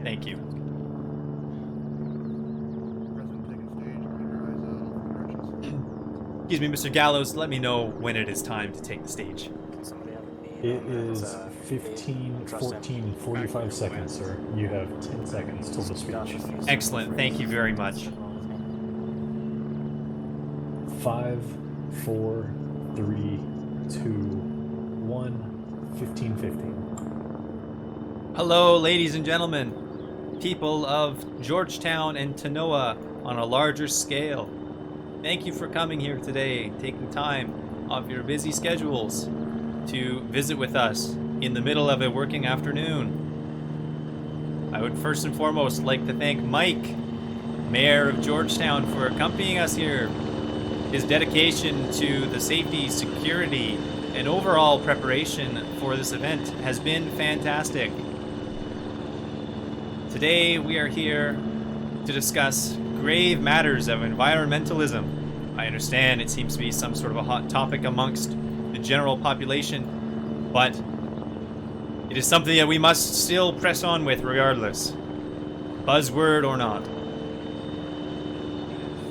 Thank you. President taking stage. Keep your eyes out for directions. Excuse me, Mr. Gallows, let me know when it is time to take the stage. It is 15:14, 45 seconds, sir. You have 10 seconds till the speech. Excellent. Thank you very much. 5, 4, 3, 2, 1, 15:15. Hello, ladies and gentlemen, people of Georgetown and Tanoa on a larger scale. Thank you for coming here today, taking time off your busy schedules to visit with us in the middle of a working afternoon. I would first and foremost like to thank Mike, Mayor of Georgetown, for accompanying us here. His dedication to the safety, security, and overall preparation for this event has been fantastic. Today we are here to discuss grave matters of environmentalism. I understand it seems to be some sort of a hot topic amongst the general population, but it is something that we must still press on with regardless, buzzword or not.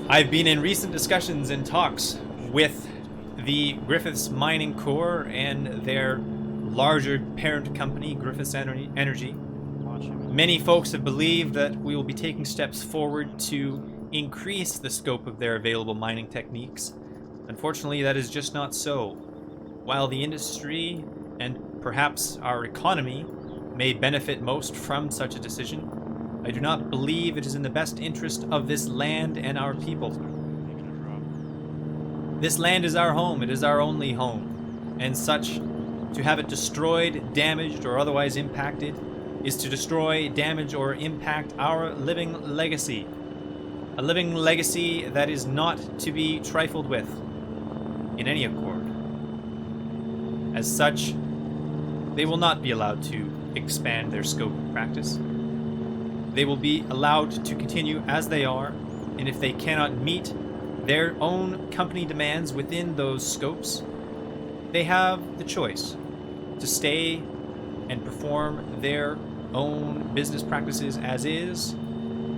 I've been in recent discussions and talks with the Griffiths Mining Corps and their larger parent company, Griffiths Energy. Many folks have believed that we will be taking steps forward to increase the scope of their available mining techniques. Unfortunately, that is just not so. While the industry and perhaps our economy may benefit most from such a decision, I do not believe it is in the best interest of this land and our people. This land is our home, it is our only home, and such, to have it destroyed, damaged, or otherwise impacted, is to destroy, damage, or impact our living legacy. A living legacy that is not to be trifled with in any accord. As such, they will not be allowed to expand their scope of practice. They will be allowed to continue as they are, and if they cannot meet their own company demands within those scopes, they have the choice to stay and perform their own business practices as is,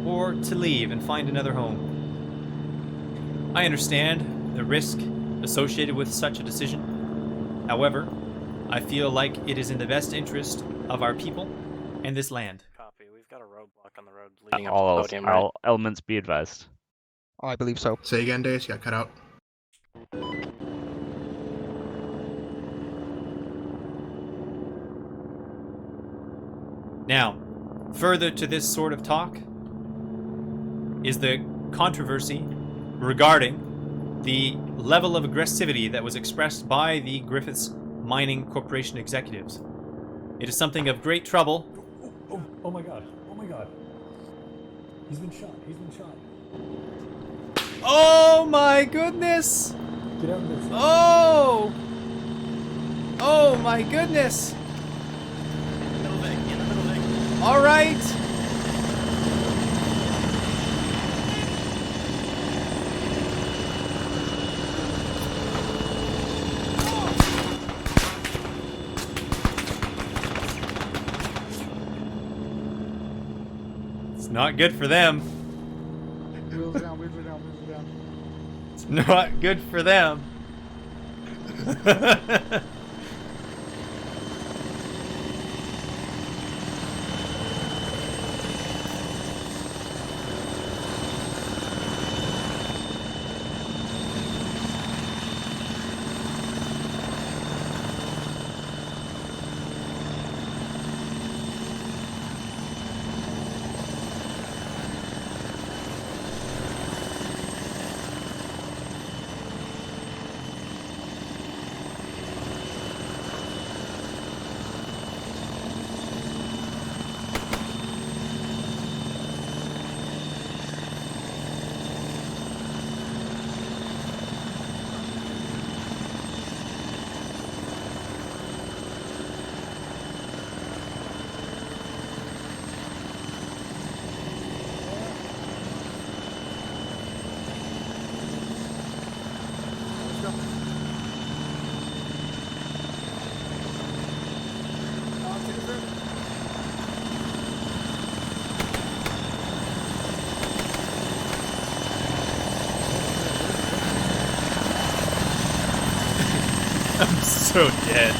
or to leave and find another home. I understand the risk associated with such a decision. However, I feel like it is in the best interest of our people and this land. Copy. We've got a roadblock on the road leading up to All, the podium, right? all elements be advised. Oh, I believe so. Say again, Dace. You got cut out. Now, further to this sort of talk is the controversy regarding the level of aggressivity that was expressed by the Griffiths Mining Corporation executives. It is something of great trouble. Oh my god. Oh my god. He's been shot. He's been shot. Oh my goodness! Get out of this. Oh! Oh my goodness! All right. It's not good for them. Wheels down, wheels down, wheels down. It's not good for them. I'm so dead.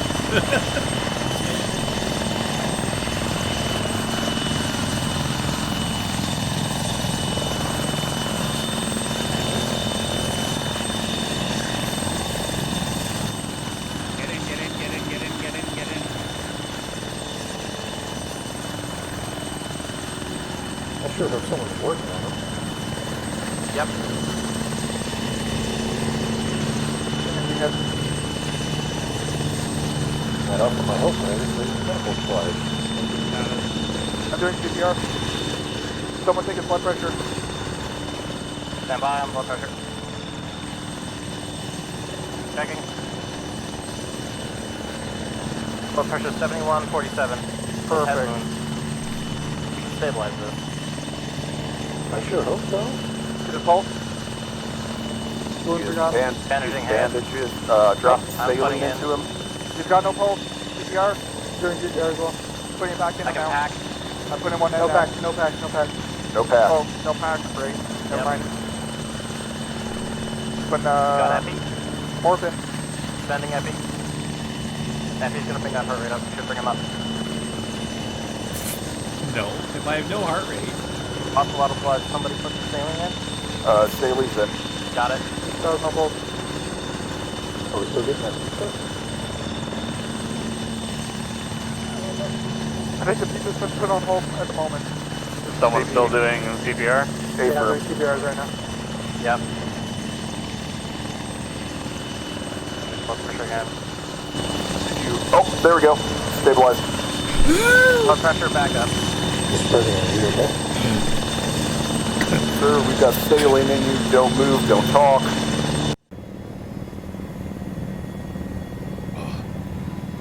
I sure hope someone's working on him. Yep. Right off of my health rate, it's a medical slide. I'm doing CPR. Someone take his blood pressure. Stand by on blood pressure. Checking. Blood pressure 71/47. Perfect. We can stabilize this. I sure hope so. Get his pulse. Bandaging hand. Bandages, drop saline into him. He's got no pulse. CPR. Doing CPR as well. Putting it back in now. Pack. I'm putting one in now. No pack. No pack. Oh, no pack. Great. Never mind. Putting, got epi. Morphine. Sending epi. Epi's gonna bring that heart rate up. Should bring him up. No, if I have no heart rate. Lost a lot of blood. Somebody put the saline in? Staley's in. Got it. That was no pulse. Are we still getting that stuff? I think the people's been put on hold at the moment. Is someone still doing CPR? Yeah, doing CPRs right now. Yep. Blood pressure again. Oh, there we go. Stabilized. Blood pressure back up. Mr. President, are you okay? Sir, we've got saline in you. Don't move, don't talk.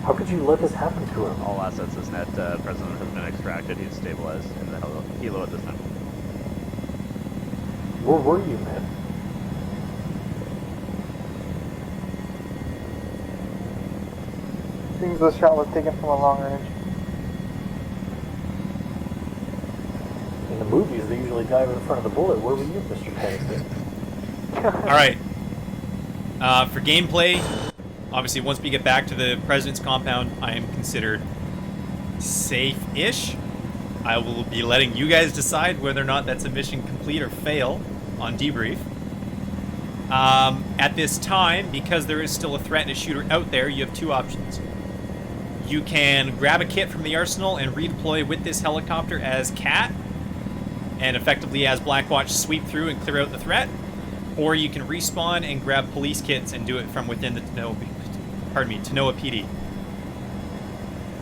How could you let this happen to him? All assets is net. President has been extracted. He's stabilized in the helo at this time. Where were you, man? Seems the shot was taken from a long range. movies, they usually dive in front of the bullet. Where were you, Mr. Pennington? Alright. For gameplay, obviously once we get back to the President's compound, I am considered safe-ish. I will be letting you guys decide whether or not that's a mission complete or fail on debrief. At this time, because there is still a threat and a shooter out there, you have two options. You can grab a kit from the arsenal and redeploy with this helicopter as CAT, and effectively as Blackwatch sweep through and clear out the threat, or you can respawn and grab police kits and do it from within the Tanoa PD.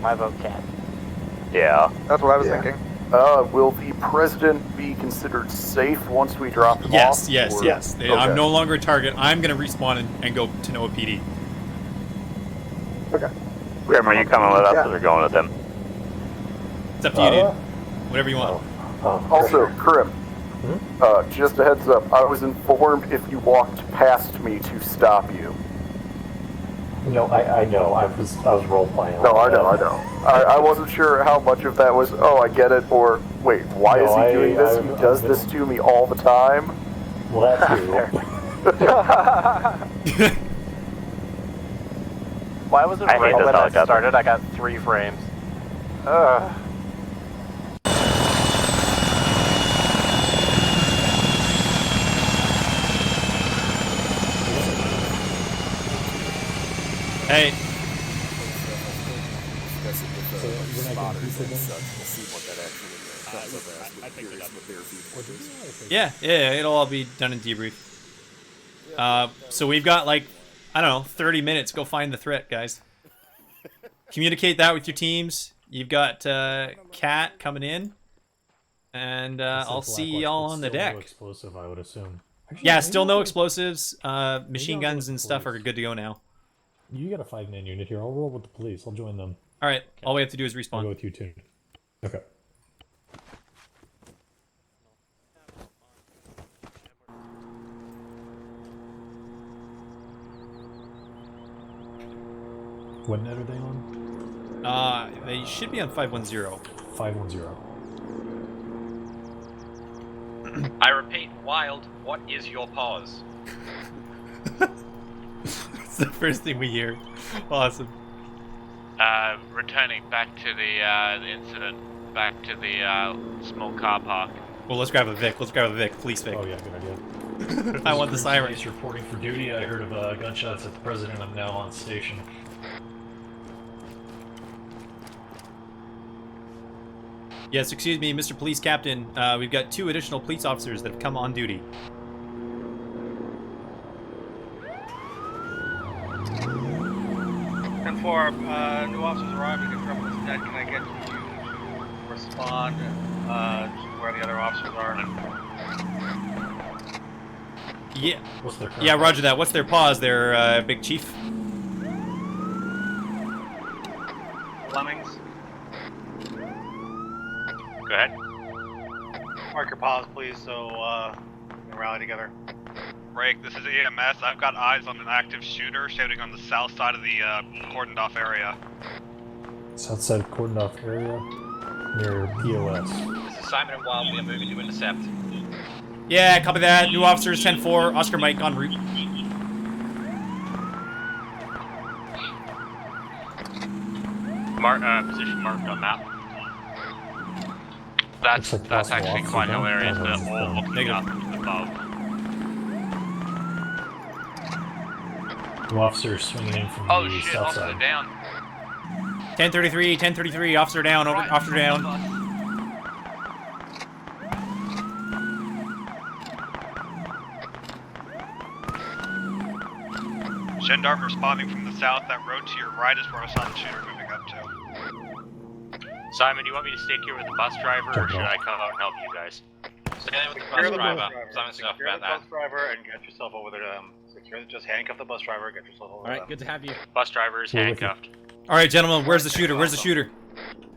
My vote, CAT. Yeah. That's what I was thinking. Will the president be considered safe once we drop him off? Yes. Okay. I'm no longer a target. I'm going to respawn and go to Tanoa PD. Okay. Grim, are you coming with us or going with them? It's up to you, dude. Whatever you want. Also, Grim, just a heads up, I was informed if you walked past me to stop you. No, I know. I was role playing. No, I know. I wasn't sure how much of that was, oh, I get it, or wait, why is he doing this? He does this to me all the time. Well, that too. Why was it I hate right this when I helicopter. started? I got 3 frames. Hey. Yeah, it'll all be done in debrief. So we've got like, I don't know, 30 minutes. Go find the threat, guys. Communicate that with your teams. You've got Cat coming in, and I'll see y'all on the deck. No explosive, I would assume. Actually, Yeah, still no explosives. Machine guns and stuff are good to go now. You got a 5-man unit here. I'll roll with the police. I'll join them. All right. All we have to do is respawn. I'll go with you too. Okay. What net are they on? They should be on 510. 510. I repeat, Wild, what is your pause? It's the first thing we hear. Awesome. Returning back to the incident, back to the small car park. Well, let's grab a Vic. Police Vic. Oh yeah, good idea. I want the siren. Police reporting for duty. I heard of gunshots at the president. I'm now on station. Yes, excuse me, Mr. Police Captain. We've got 2 additional police officers that have come on duty. And for new officers arriving at Trevor's net, can I get you to respond to where the other officers are? Yeah. Yeah, roger that. What's their pause there, Big Chief? Flemings. Go ahead. Mark your pause, please, so we can rally together. Rake, this is EMS. I've got eyes on an active shooter shooting on the south side of the cordoned off area. South side cordoned off area near POS. This is Simon and Wild. We are moving to intercept. Yeah, copy that. New officers, 10-4, Oscar Mike en route. Position marked on map. That's actually quite hilarious. They're all looking up above. Two officers swinging in from the shit, south officer side. down. 1033, officer down, over, officer down. Gendarme responding from the south. That road to your right is where I saw the shooter moving up to. Simon, do you want me to stay here with the bus driver, or should I come out and help you guys? Stay there with the bus driver. Simon's enough Secure about the that. bus driver and get yourself over there. Just handcuff the bus driver. Get yourself over there. Alright, good to have you. Bus driver is handcuffed. Alright, gentlemen, where's the shooter? Where's the shooter?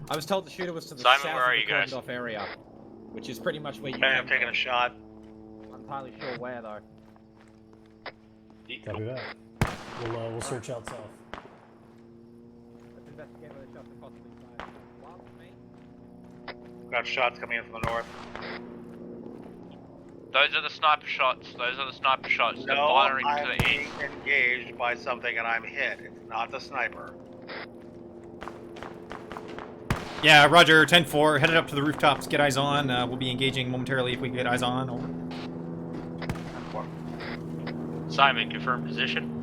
I was told the shooter was to the Simon, south where are of you the guys? cordoned off area, which is pretty much where you I'm taking a shot. I'm entirely sure where, though. Copy that. We'll search out south. Let's investigate where the shots are possibly fired. Wild, mate? Got shots coming in from the north. Those are the sniper shots. Those are the sniper shots. They're No, firing to I'm the being east. engaged by something and I'm hit. It's not the sniper. Yeah, roger, 10-4, headed up to the rooftops, get eyes on. We'll be engaging momentarily if we can get eyes on. Over. Simon, confirm position.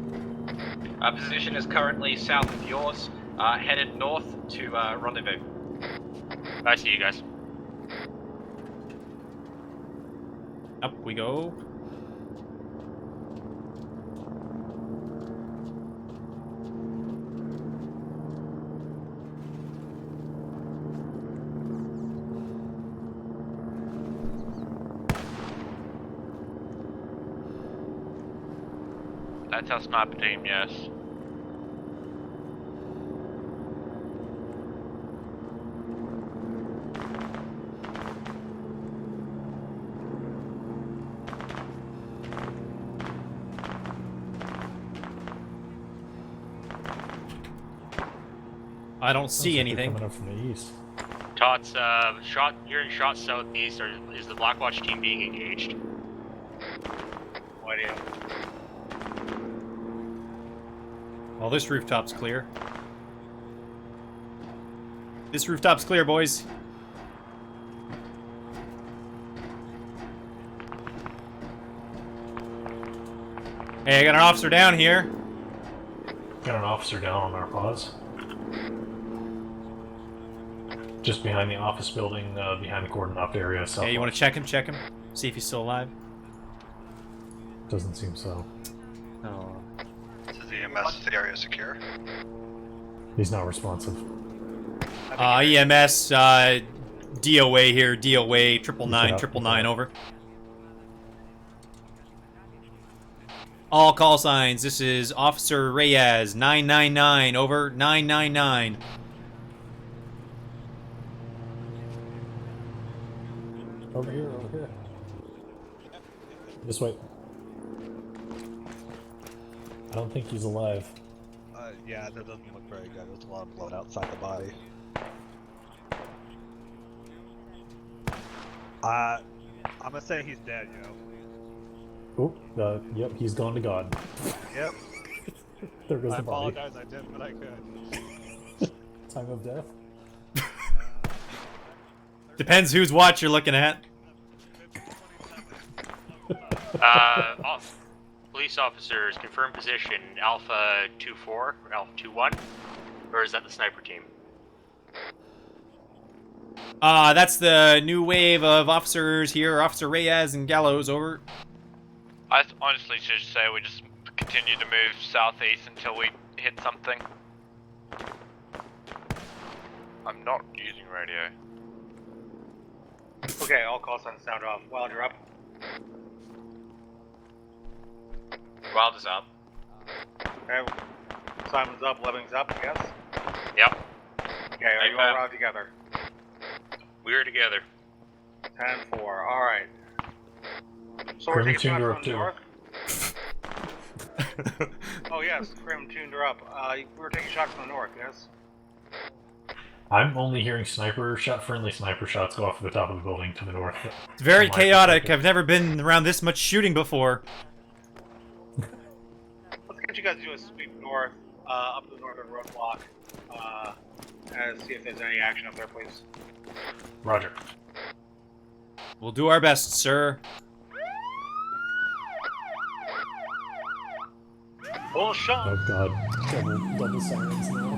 Position is currently south of yours, headed north to rendezvous. I see you guys. Up we go. That's our sniper team, yes. I don't see anything. Coming up from the east. Tots, you're in shot southeast. Is the Blackwatch team being engaged? No idea. Well, this rooftop's clear. This rooftop's clear, boys. Hey, I got an officer down here. Got an officer down on our pause. Just behind the office building, behind the cordon off area. Hey, you want to check him? Check him. See if he's still alive. Doesn't seem so. Oh. Is the EMS area secure? He's not responsive. EMS, DOA here. DOA 999 over. All call signs. This is Officer Reyes 999 over 999. Over here, over here. This way. I don't think he's alive. Yeah, that doesn't look very good. There's a lot of blood outside the body. I'm gonna say he's dead, yo. Oh, yep, he's gone to God. Yep. There goes I the body. apologize, I did what I could. Time of death? Depends whose watch you're looking at. Police officers, confirm position Alpha 2-4 or Alpha 2-1, or is that the sniper team? That's the new wave of officers here. Officer Reyes and Gallows, over. I honestly should say we just continue to move southeast until we hit something. I'm not using radio. Okay, all call signs sound off. Wild, you're up. Wild is up. Okay. Simon's up, Lemming's up, yes? Yep. Okay, are you all around together? We're together. 10-4, alright. So we're taking shots from the north? Oh yes, Grim tuned her up. We're taking shots from the north, yes? I'm only hearing friendly sniper shots go off the top of the building to the north. It's very chaotic. I've never been around this much shooting before. Let's get you guys to do a sweep north, up the northern roadblock, and see if there's any action up there, please. Roger. We'll do our best, sir. Full shot! Oh god. Double sirens now.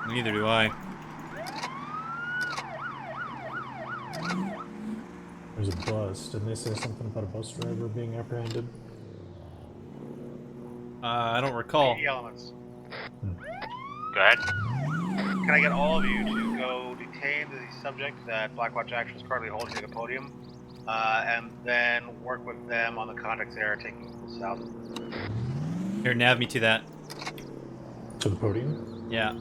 Neither do I. There's a bus. Didn't they say something about a bus driver being apprehended? I don't recall. The elements. Go ahead. can I get all of you to go detain the subject that Blackwatch Action is currently holding near the podium, and then work with them on the contacts they are taking to the south. Here, nav me to that. To the podium? Yeah.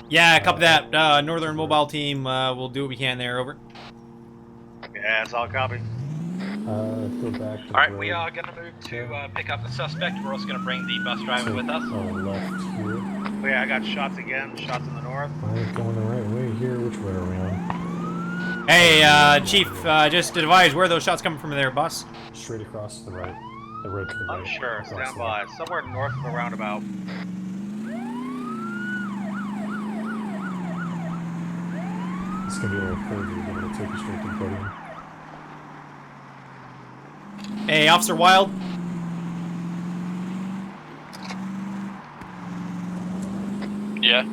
Yeah, copy that. Northern Mobile Team, we'll do what we can there, over. Yeah, it's all copy. Go back to Alright, we are going to move to pick up the suspect. We're also going to bring the bus driver with us. Left here. Oh yeah, I got shots again, shots in the north. I'm going the right way here. Which way are we on? Hey, Chief, just advise where are those shots coming from there, boss? Straight across the right. The road to the right. Unsure, Across stand the by. right. Somewhere north of the roundabout. It's going to be a little curvy, but it'll take you straight to the podium. Hey, Officer Wild. Yeah.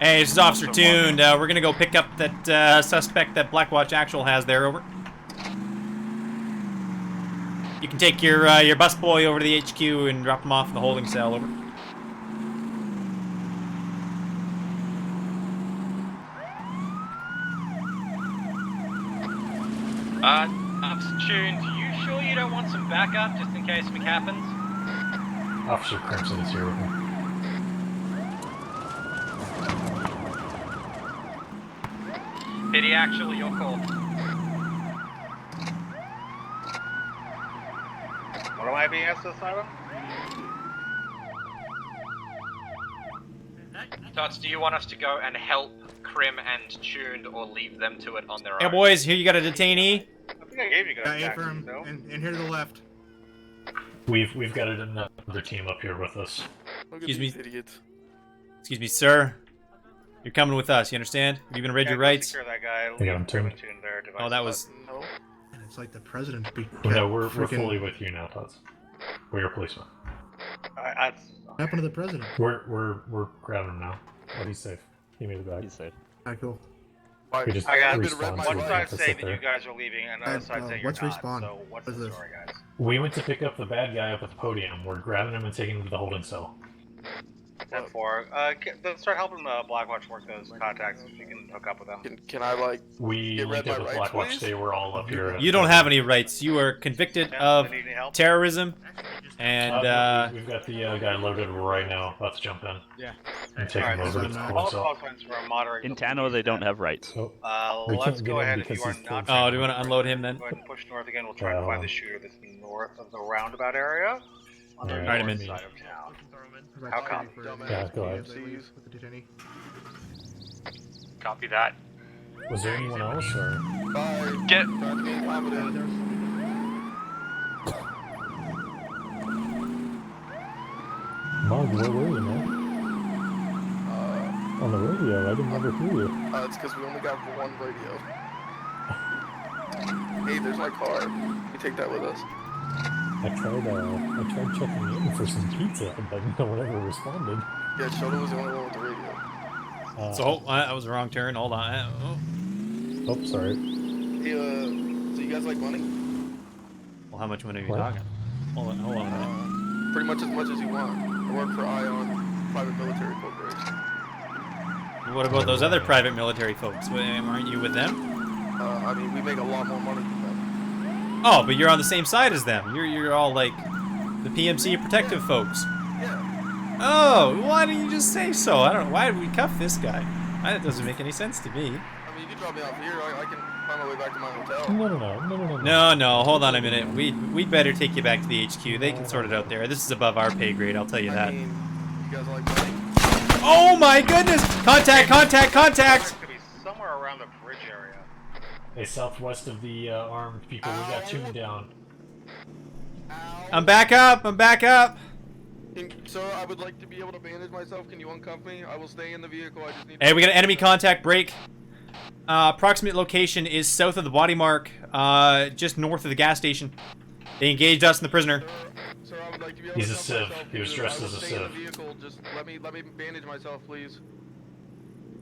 Hey, this is Officer Tuned. We're gonna go pick up that suspect that Blackwatch Actual has there, over. You can take your busboy over to the HQ and drop him off in the holding cell, over. Officer Tuned, you sure you don't want some backup just in case something happens? Officer Crimson is here with me. PD Actual, your call. What am I being asked to decide on? Tots, do you want us to go and help Crim and Tuned or leave them to it on their Hey, own? boys, here you got a detainee. I think I gave you guys affirm. no? And here to the left. We've got another team up here with us. Excuse me. Excuse me, sir. You're coming with us, you understand? Have you been read your rights? Secure that guy. Yeah, I'm turned. Oh, that was... And it's like the president. Be No, we're freaking... fully with you now, Tots. We're your policeman. What happened to the president? We're grabbing him now. Oh, he's safe. He made it back. He's safe. Alright, cool. We just I got respawned, so one we side have to saying sit that you there. guys are leaving, and another side saying you're what's not. respawn? So what's What is the this? story, guys? We went to pick up the bad guy up at the podium. We're grabbing him and taking him to the holding cell. 10-4. Let's start helping Blackwatch work those contacts so you can hook up with them. Can I, like, We get rid linked of up my with rights, Blackwatch. please? They were all up here. You don't have any rights. You are convicted of terrorism, and, We've got the guy loaded right now. Let's jump in. Yeah. And take him over to the holding cell. In Tanoa, they don't have rights. We Let's can't get go him ahead if because you are he's not. Oh, do you want to unload him then? Go ahead and push north again. We'll try and find the shooter that's north of the roundabout area. On the Alright, I'm north in. side of town. How come? Yeah, go ahead. With the detainee. Copy that. Was there anyone else, or? Get. Mug, where were you, man? On the radio, I didn't ever hear you. It's because we only got one radio. Hey, there's my car. We take that with us. I tried checking in for some pizza, but no one ever responded. Yeah, Shoto was the only one with the radio. So, that was a wrong turn. Hold on. Oh, sorry. Hey, so you guys like money? Well, how much money are you What? talking? Hold on a minute. Pretty much as you want. I work for ION, private military corporation. What about those other private military folks? Aren't you with them? I mean, we make a lot more money than them. Oh, but you're on the same side as them. You're all like the PMC protective folks. Yeah. Oh, why didn't you just say so? I don't know. Why did we cuff this guy? That doesn't make any sense to me. I mean, you can drop me off here. I can find my way back to my hotel. No. Hold on a minute. We'd better take you back to the HQ. They can sort it out there. This is above our pay grade. I'll tell you that. I mean, you guys like money? Oh my goodness! Contact! It's gonna be somewhere around the bridge area. Hey, southwest of the armed people, we got two down. I'm back up! Sir, I would like to be able to bandage myself. Can you uncuff me? I will stay in the vehicle. I just need. Hey, we got an enemy contact break. Approximate location is south of the body mark, just north of the gas station. They engaged us and the prisoner. Sir, I would like to be able He's to a cuff civ. myself He was here. dressed I will as a stay in the civ. vehicle. Just let me bandage myself, please.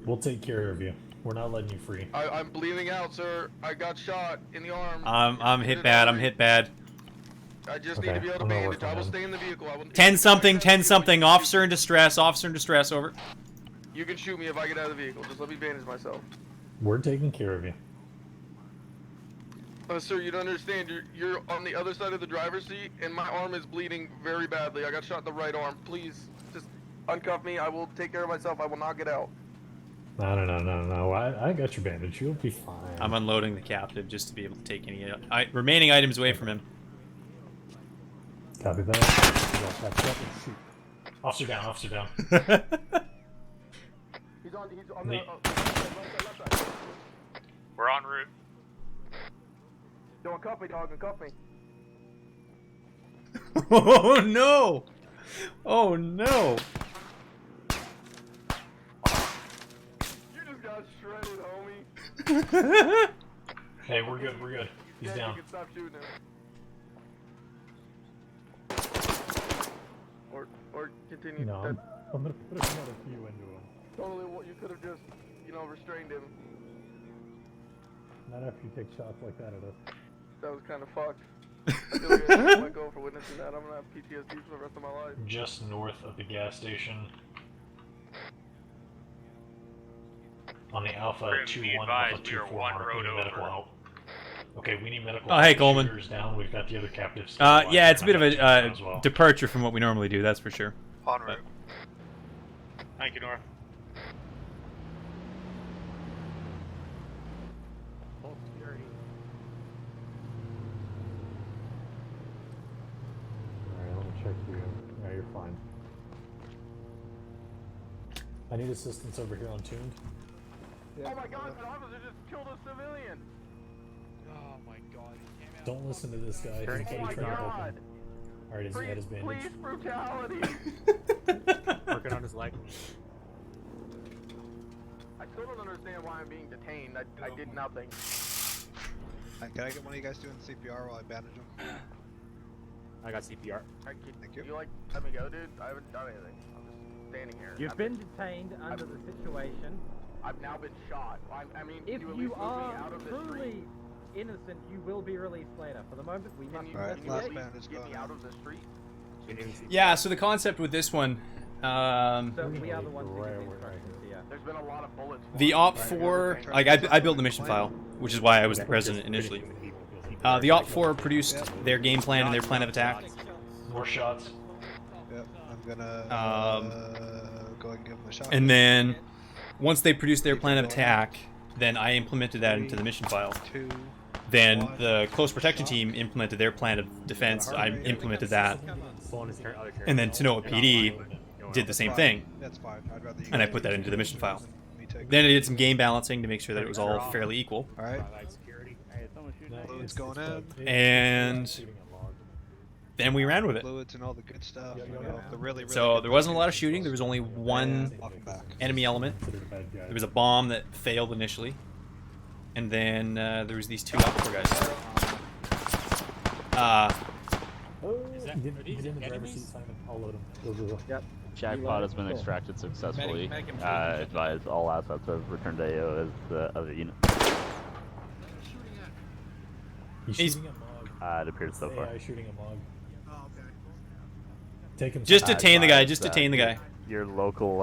We'll take care of you. We're not letting you free. I'm bleeding out, sir. I got shot in the arm. I'm hit bad. I just need Okay, to be able to I'm gonna bandage. work I will on stay in the vehicle. I will. 10-something. Officer in distress. Over. You can shoot me if I get out of the vehicle. Just let me bandage myself. We're taking care of you. Sir, you don't understand. You're on the other side of the driver's seat, and my arm is bleeding very badly. I got shot in the right arm. Please, just uncuff me. I will take care of myself. I will not get out. No. I got your bandage. You'll be fine. I'm unloading the captive just to be able to take any remaining items away from him. Copy that. Shoot. Officer down. He's on the left side. We're en route. Don't cuff me, dog. Uncuff me. Oh no! Oh no! You just got shredded, homie. Hey, we're good. He's down. You can stop shooting him. Or continue. No, I'm gonna put another few into him. Totally, you could have just, restrained him. Not after you take shots like that at us. That was kind of fucked. I feel like I have to let go for witnessing that. I'm gonna have PTSD for the rest of my life. Just north of the gas station. On the Alpha Grim, 2-1, be Alpha advised, we are 2-4, one we road need medical over. help. Okay, we need medical Oh, help. hey, Coleman. Shooters down. We've got the other captives. Yeah, it's a bit of as a well. departure from what we normally do, that's for sure. En route. Thank you, North. Full security. Alright, let me check you. Yeah, you're fine. I need assistance over here on Tuned. Oh my god, the officer just killed a civilian! Oh my god, he came out. Don't listen to this guy. He's Oh got my his trigger god! open. Alright, his head is bandaged. Police brutality! Working on his leg. I still don't understand why I'm being detained. I did nothing. Can I get one of you guys doing CPR while I bandage him? I got CPR. Thank you. You let me go, dude? I haven't done anything. I'm just standing here. You've been detained under the situation. I've now been shot. I mean, If can you at you least move me are out of the truly street? innocent, you will be released later. For the moment, we must Can you investigate. at least get me out of the street? Yeah, so the concept with this one, So we are the ones who give the instructions here. There's been a lot of bullets. the OP4, like I built the mission file, which is why I was the president initially. The OP4 produced their game plan and their plan of attack. More shots. Yep, I'm gonna go and give him a shot. And then, once they produced their plan of attack, then I implemented that into the mission file. Then the close protection team implemented their plan of defense. I implemented that. And then Tanoa PD did the same thing. That's fine. I'd rather you And I guys put that do into it. the mission file. Me take Then I it. did some game balancing to make sure that it was all fairly equal. Alright. Fluids going in. And then we ran with it. Fluids and all the good stuff. You know, the really So good there wasn't a lot of shooting. There was only one enemy element. There was a bomb that failed initially. And then there was these two OP4 guys. He's in the driver's seat, Simon. I'll load him. Go. Yep. Jackpot has been extracted successfully. Advise all assets have returned to AO as other unit. He's shooting a Mog. It appears so far. AI shooting a Mog. Oh, okay. Take him. Just detain the guy. Just detain the guy. Your local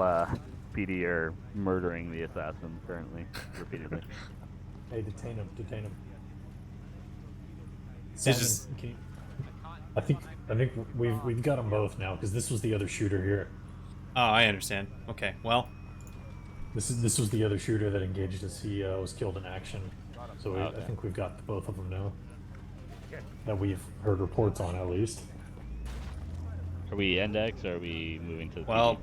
PD are murdering the assassin currently, repeatedly. Hey, detain him. Detain him. Just- Simon, can you... I think we've got them both now because this was the other shooter here. Oh, I understand. Okay, well. This was the other shooter that engaged us. He was killed in action, so I think we've got both of them now. That we've heard reports on, at least. Are we index or are we moving to the Well,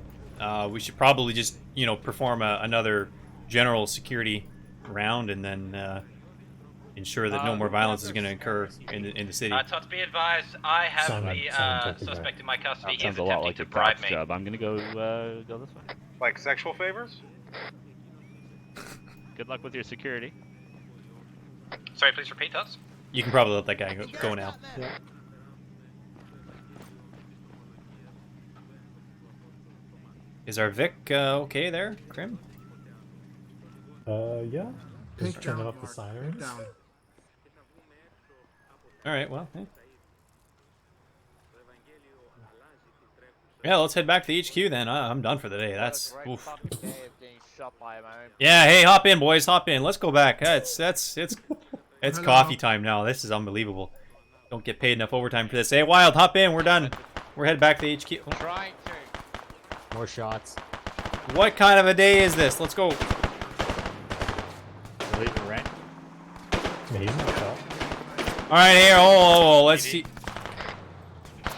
we should probably just, perform another general security round and then ensure that no more violence is going to occur in the city. Tots, be advised, I have Simon, the suspect in my custody. He is Sounds a lot attempting like to a bribe cop's me. job. I'm gonna go this way. Like sexual favors? Good luck with your security. Sorry, please repeat, Tots. You can probably let that guy go now. Yeah. Is our Vic okay there, Krim? Yeah. Just Pink turning down. off the sirens. Down. Alright, well, hey. Yeah, let's head back to the HQ then. I'm done for the day. That's... Oof. shot by my own. Yeah, hey, hop in, boys, hop in. Let's go back. It's coffee time now. This is unbelievable. Don't get paid enough overtime for this. Hey, Wild, hop in. We're done. We're headed back to the HQ. Oh. Trying to. More shots. What kind of a day is this? Let's go. Right. All right, here. Oh, let's see.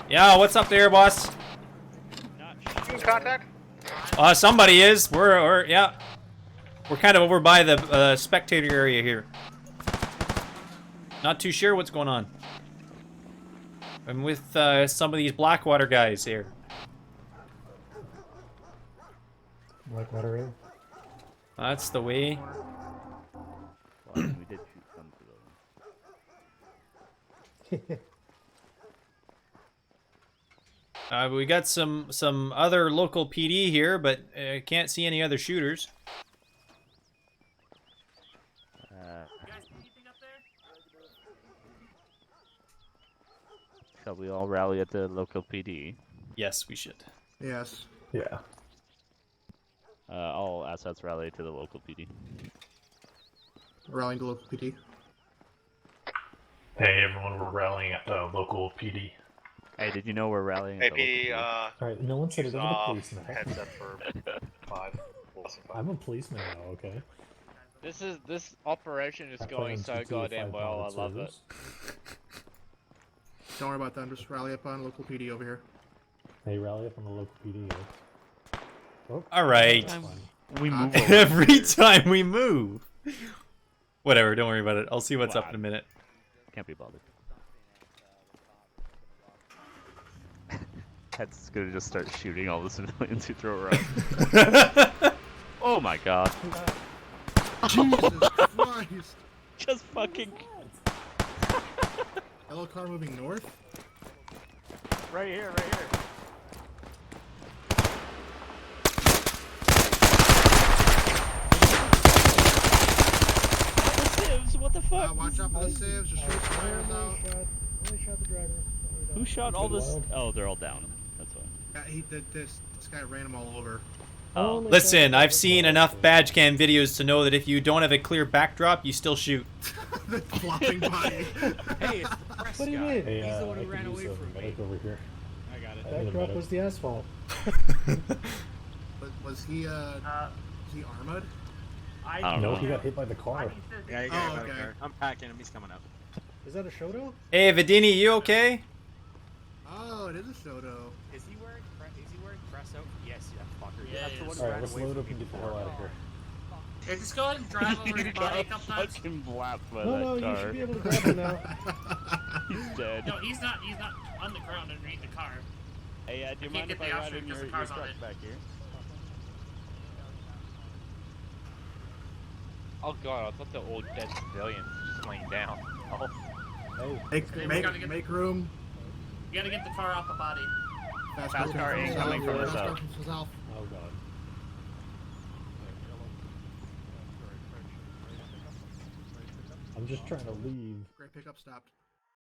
Yeah, what's up there, boss? In contact? Somebody is. We're kind of over by the spectator area here. Not too sure what's going on. I'm with some of these Blackwater guys here. Blackwater Inn? That's the way. Well, we did shoot some civilians. We got some other local PD here, but can't see any other shooters. Shall we all rally at the local PD? Yes, we should. Yes. Yeah. All assets rally to the local PD. Rallying to local PD. Hey everyone, we're rallying at the local PD. Hey, did you know we're rallying at the AP, local PD? Alright, no one said it. I'm a policeman. headset for 5. I'm a policeman now, okay? This operation is going so goddamn well. I love it. Don't worry about that. Just rally up on local PD over here. Hey, rally up on the local PD. Oh, All right. We move every time we move. Whatever. Don't worry about it. I'll see what's up in a minute. Can't be bothered. Ted's gonna just start shooting all the civilians who throw around. Oh my god. Jesus Christ! Just fucking. Yellow car moving north? Right here, right here. What the fuck? Watch out for the sieves, just shoot fires out. Only shot the driver. Who shot all this? Oh, they're all down. That's why. Yeah, this guy ran them all over. Oh. Listen, I've seen enough badge cam videos to know that if you don't have a clear backdrop, you still shoot. The flopping body. Hey, it's the press What do you guy. mean? Hey, He's the one who I could ran use away a from me. medic over here. I got it. I need a Backdrop medic. was the asphalt. Was he armored? I don't No, know. he got hit by the car. Yeah, you Oh, got okay. okay. I'm packing him. He's coming up. Is that a Shoto? Hey, Vidini, you okay? Oh, it is a Shoto. Is he wearing press out? Yes, yeah, fucker. Yeah, That's the one who Alright, ran let's away load from up me and get the hell before. out of here. Yeah, just go ahead and drive over his body a couple times. Fucking blapped by No, that no, car. you should be able to grab him now. He's dead. No, he's not on the ground underneath the car. Hey, do you can't mind get if I the ride option in because your the car's on truck it. back here? Oh god, I thought they were all dead civilians just laying down. Oh. Hey, Make room. You gotta get the car off the body. Fast car incoming from the south. oh god. I'm just trying to leave. Great pickup stopped.